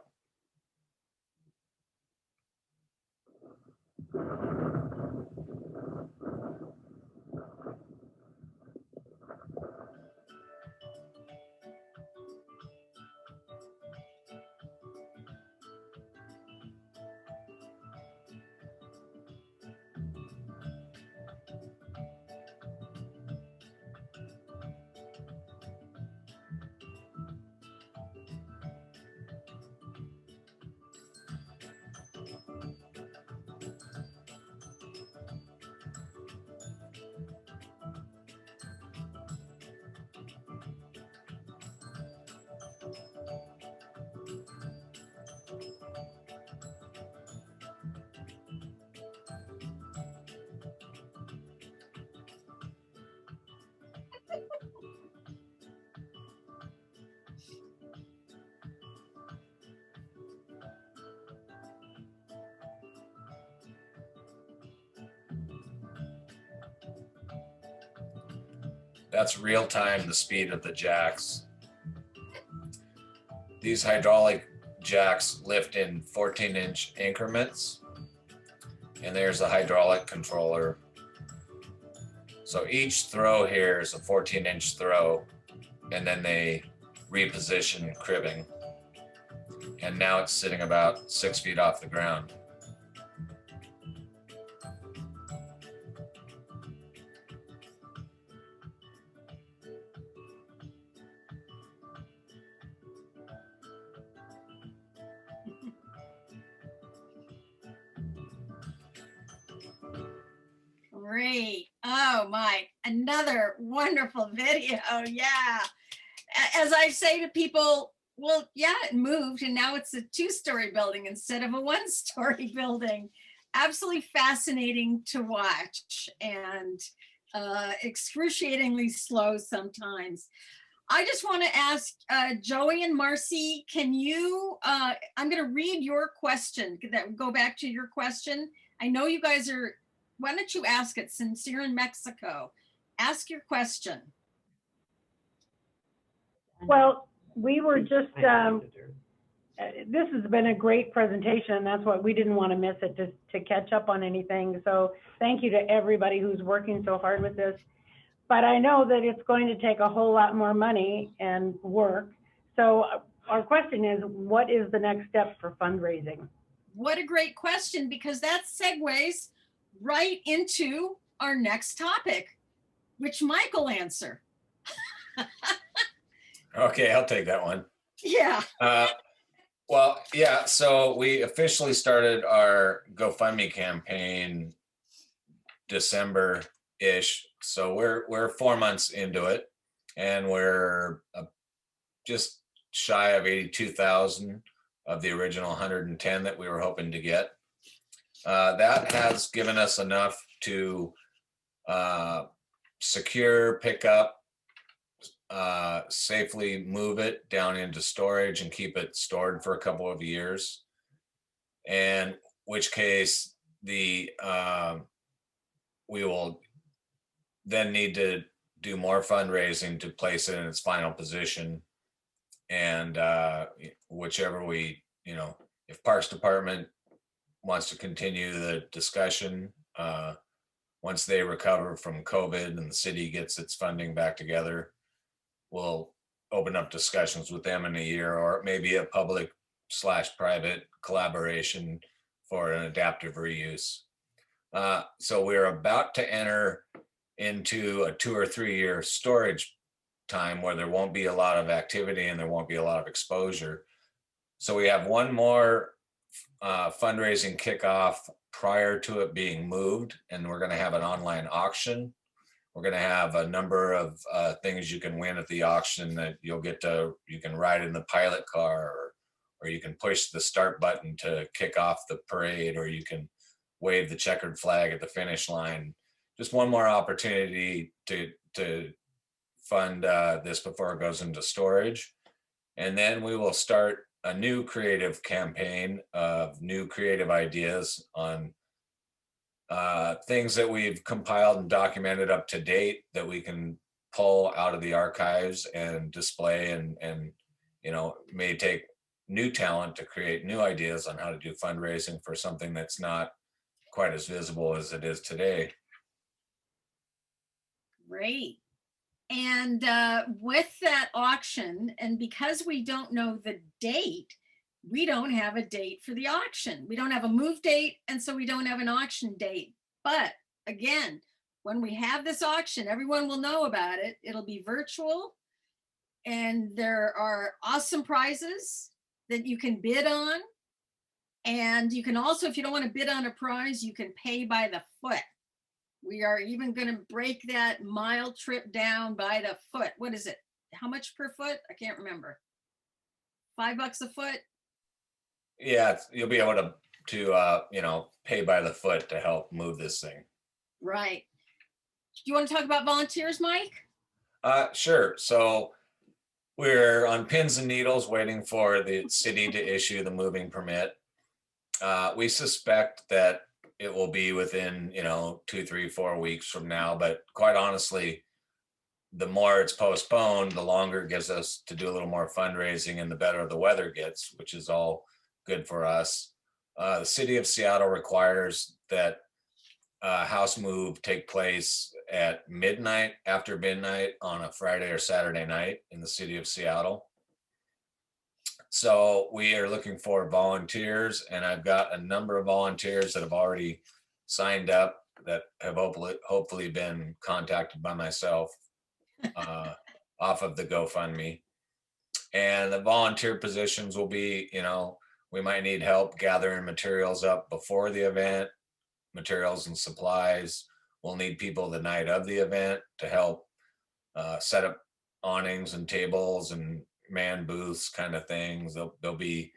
That's real time, the speed of the jacks. These hydraulic jacks lift in 14-inch increments, and there's a hydraulic controller. So each throw here is a 14-inch throw, and then they reposition cribbing. And now it's sitting about 6 feet off the ground. Great. Oh my, another wonderful video. Yeah. As I say to people, well, yeah, it moved and now it's a 2-story building instead of a 1-story building. Absolutely fascinating to watch and excruciatingly slow sometimes. I just want to ask Joey and Marcy, can you, I'm going to read your question, go back to your question. I know you guys are, why don't you ask it, since you're in Mexico? Ask your question. Well, we were just, this has been a great presentation. That's what we didn't want to miss it to catch up on anything. So thank you to everybody who's working so hard with this. But I know that it's going to take a whole lot more money and work. So our question is, what is the next step for fundraising? What a great question, because that segues right into our next topic, which Mike will answer. Okay, I'll take that one. Yeah. Well, yeah, so we officially started our GoFundMe campaign December-ish. So we're 4 months into it, and we're just shy of 82,000 of the original 110 that we were hoping to get. That has given us enough to secure, pick up, safely move it down into storage and keep it stored for a couple of years. In which case we will then need to do more fundraising to place it in its final position And whichever we, if Parks Department wants to continue the discussion, once they recover from COVID and the city gets its funding back together, we'll open up discussions with them in a year, or maybe a public/private collaboration for an adaptive reuse. So we're about to enter into a 2 or 3 year storage time where there won't be a lot of activity and there won't be a lot of exposure. So we have one more fundraising kickoff prior to it being moved, and we're going to have an online auction. We're going to have a number of things you can win at the auction that you can ride in the pilot car, or you can push the start button to kick off the parade, or you can wave the checkered flag at the finish line. Just one more opportunity to fund this before it goes into storage. And then we will start a new creative campaign of new creative ideas on things that we've compiled and documented up to date that we can pull out of the archives and display, and may take new talent to create new ideas on how to do fundraising for something that's not quite as visible as it is today. Great. And with that auction, and because we don't know the date, we don't have a date for the auction. We don't have a move date, and so we don't have an auction date. But again, when we have this auction, everyone will know about it. It'll be virtual, and there are awesome prizes that you can bid on. And you can also, if you don't want to bid on a prize, you can pay by the foot. We are even going to break that mile trip down by the foot. What is it? How much per foot? I can't remember. $5 a foot? Yeah, you'll be able to pay by the foot to help move this thing. Right. Do you want to talk about volunteers, Mike? Sure. So we're on pins and needles waiting for the city to issue the moving permit. We suspect that it will be within 2, 3, 4 weeks from now, but quite honestly, the more it's postponed, the longer it gives us to do a little more fundraising, and the better the weather gets, which is all good for us. The city of Seattle requires that house move take place at midnight, after midnight on a Friday or Saturday night in the city of Seattle. So we are looking for volunteers, and I've got a number of volunteers that have already signed up that have hopefully been contacted by myself off of the GoFundMe. And the volunteer positions will be, we might need help gathering materials up before the event, materials and supplies. We'll need people the night of the event to help set up awnings and tables and man booths kind of things. There'll be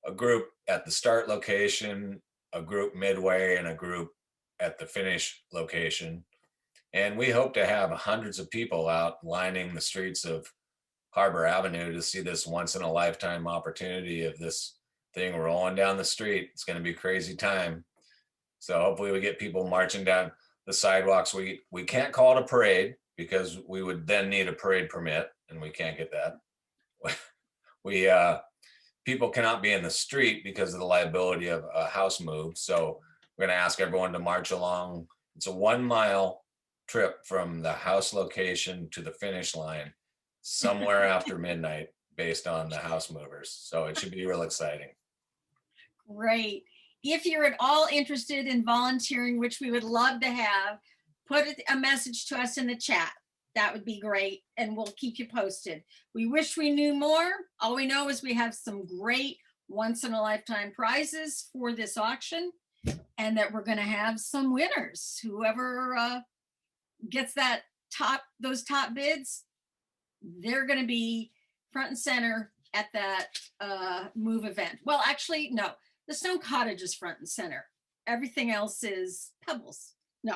a group at the start location, a group midway, and a group at the finish location. And we hope to have hundreds of people out lining the streets of Harbor Avenue to see this once in a lifetime opportunity of this thing rolling down the street. It's going to be a crazy time. So hopefully we get people marching down the sidewalks. We can't call it a parade because we would then need a parade permit, and we can't get that. People cannot be in the street because of the liability of a house move. So we're going to ask everyone to march along. It's a 1 mile trip from the house location to the finish line somewhere after midnight based on the house movers. So it should be real exciting. Great. If you're at all interested in volunteering, which we would love to have, put a message to us in the chat. That would be great, and we'll keep you posted. We wish we knew more. All we know is we have some great once-in-a-lifetime prizes for this auction, and that we're going to have some winners. Whoever gets those top bids, they're going to be front and center at that move event. Well, actually, no. The Stone Cottage is front and center. Everything else is pebbles. No.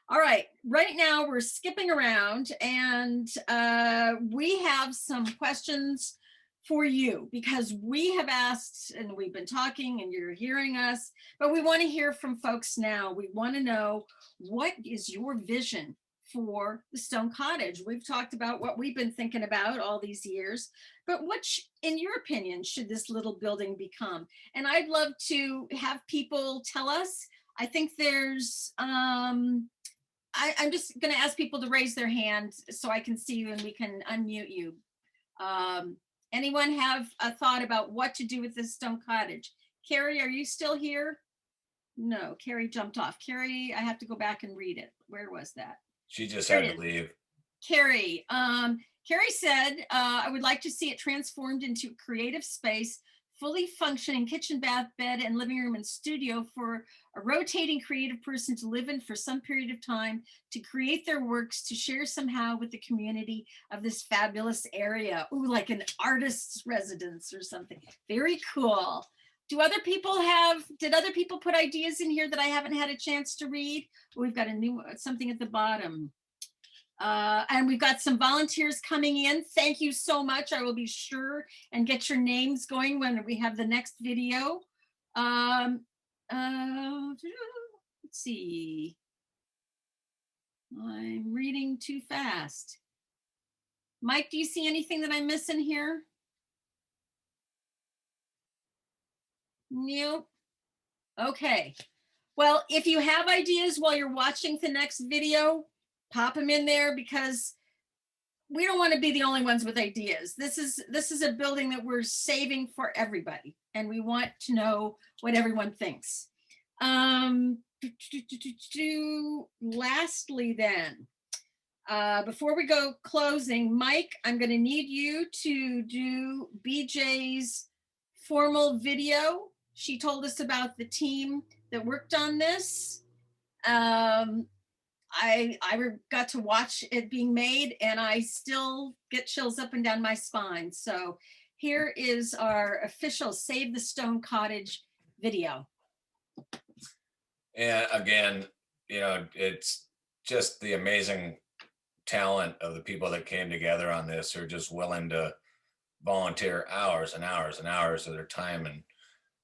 All right. Right now we're skipping around, and we have some questions for you because we have asked, and we've been talking and you're hearing us, but we want to hear from folks now. We want to know, what is your vision for the stone cottage. We've talked about what we've been thinking about all these years, but what, in your opinion, should this little building become? And I'd love to have people tell us. I think there's, I'm just going to ask people to raise their hand so I can see you and we can unmute you. Anyone have a thought about what to do with this stone cottage? Carrie, are you still here? No, Carrie jumped off. Carrie, I have to go back and read it. Where was that? She just There had it to is. leave. Carrie, Carrie said, I would like to see it transformed into a creative space, fully functioning kitchen, bath, bed, and living room and studio for a rotating creative person to live in for some period of time, to create their works, to share somehow with the community of this fabulous area. Ooh, like an artist's residence or something. Very cool. Did other people put ideas in here that I haven't had a chance to read? We've got a new something at the bottom. And we've got some volunteers coming in. Thank you so much. I will be sure and get your names going when we have the next video. Let's see. I'm reading too fast. Mike, do you see anything that I'm missing here? Nope. Okay. Well, if you have ideas while you're watching the next video, pop them in there, because we don't want to be the only ones with ideas. This is a building that we're saving for everybody, and we want to know what everyone thinks. Lastly then, before we go closing, Mike, I'm going to need you to do BJ's formal video. She told us about the team that worked on this. I got to watch it being made, and I still get chills up and down my spine. So here is our official Save the Stone Cottage video. And again, you know, it's just the amazing talent of the people that came together on this, who are just willing to volunteer hours and hours and hours of their time and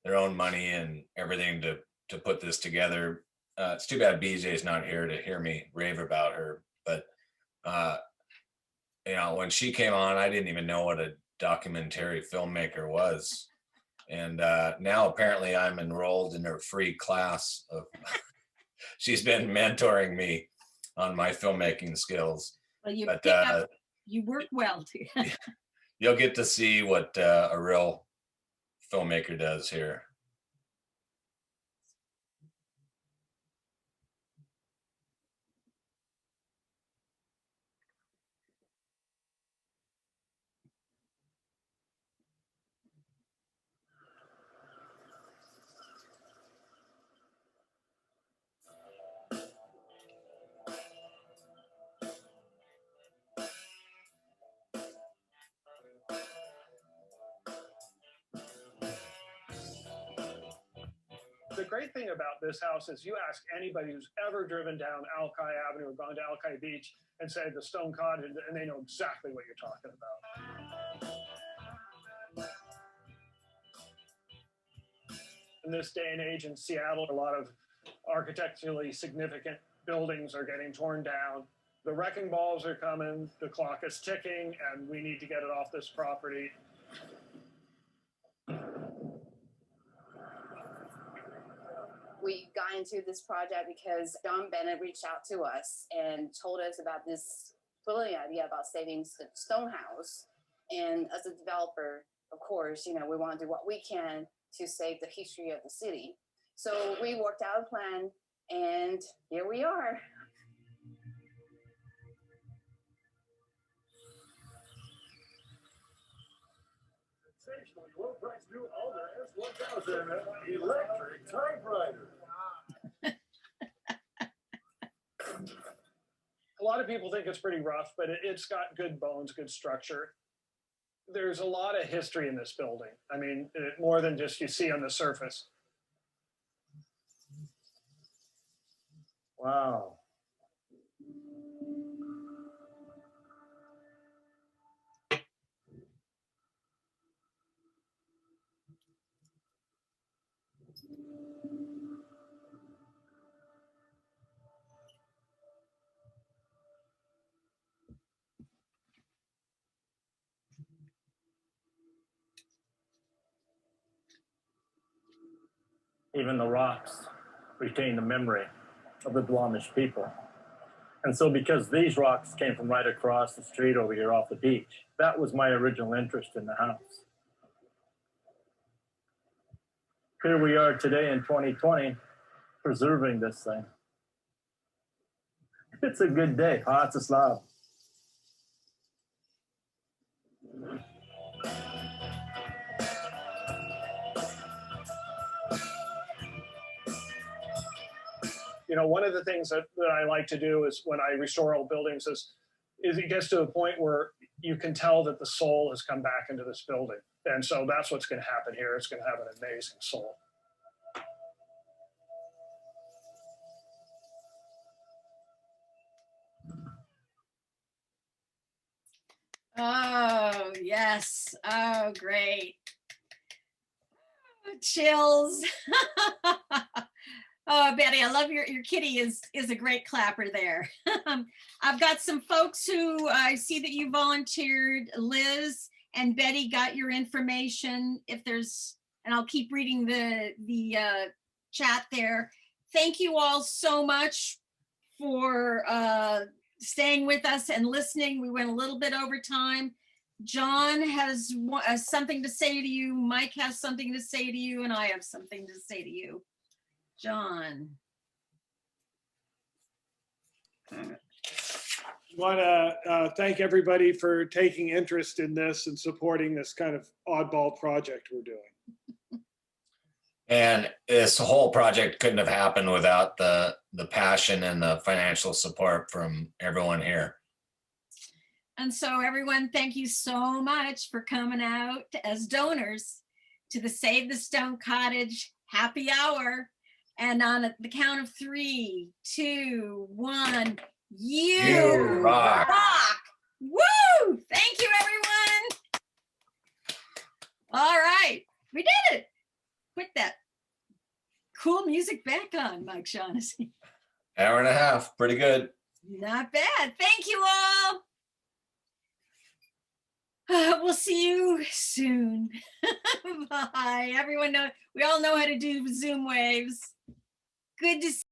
their own money and everything to put this together. It's too bad BJ's not here to hear me rave about her, but you know, when she came on, I didn't even know what a documentary filmmaker was. And now apparently I'm enrolled in her free class of she's been mentoring me on my filmmaking skills. Well, But you work well too. you'll get to see what a real filmmaker does here. The great thing about this house is you ask anybody who's ever driven down Alki Avenue or gone to Alki Beach and say the Stone Cottage, and they know exactly what you're talking about. In this day and age in Seattle, a lot of architecturally significant buildings are getting torn down. The wrecking balls are coming, the clock is ticking, and we need to get it off this property. We got into this project because John Bennett reached out to us and told us about this brilliant idea about saving the Stone House. And as a developer, of course, you know, we want to do what we can to save the history of the city. So we worked out a plan, and here we are. Sensationally low price new Alder S1000 electric typewriter. A lot of people think it's pretty rough, but it's got good bones, good structure. There's a lot of history in this building. I mean, more than just you see on the surface. Wow. Even the rocks retain the memory of the Duwamish people. And so because these rocks came from right across the street over here off the beach, that was my original interest in the house. Here we are today in 2020, preserving this thing. It's a good day. Hartse slav. You know, one of the things that I like to do is when I restore old buildings is it gets to a point where you can tell that the soul has come back into this building. And so that's what's going to happen here. It's going to have an amazing soul. Oh, yes. Oh, great. Chills. Oh, Betty, I love your kitty is a great clapper there. I've got some folks who I see that you volunteered. Liz and Betty got your information. If there's, and I'll keep reading the chat there. Thank you all so much for staying with us and listening. We went a little bit over time. John has something to say to you. Mike has something to say to you, and I have something to say to you. John. Want to thank everybody for taking interest in this and supporting this kind of oddball project we're doing. And this whole project couldn't have happened without the passion and the financial support from everyone here. And so everyone, thank you so much for coming out as donors to the Save the Stone Cottage Happy Hour. And on the count of 3, 2, 1, you rock. Woo! Thank you, everyone. All right, we did it. Put that cool music back on, Mike Shaughnessy. Hour and a half, pretty good. Not bad. Thank you all. We'll see you soon. Bye. Everyone we all know how to do Zoom waves. Good to see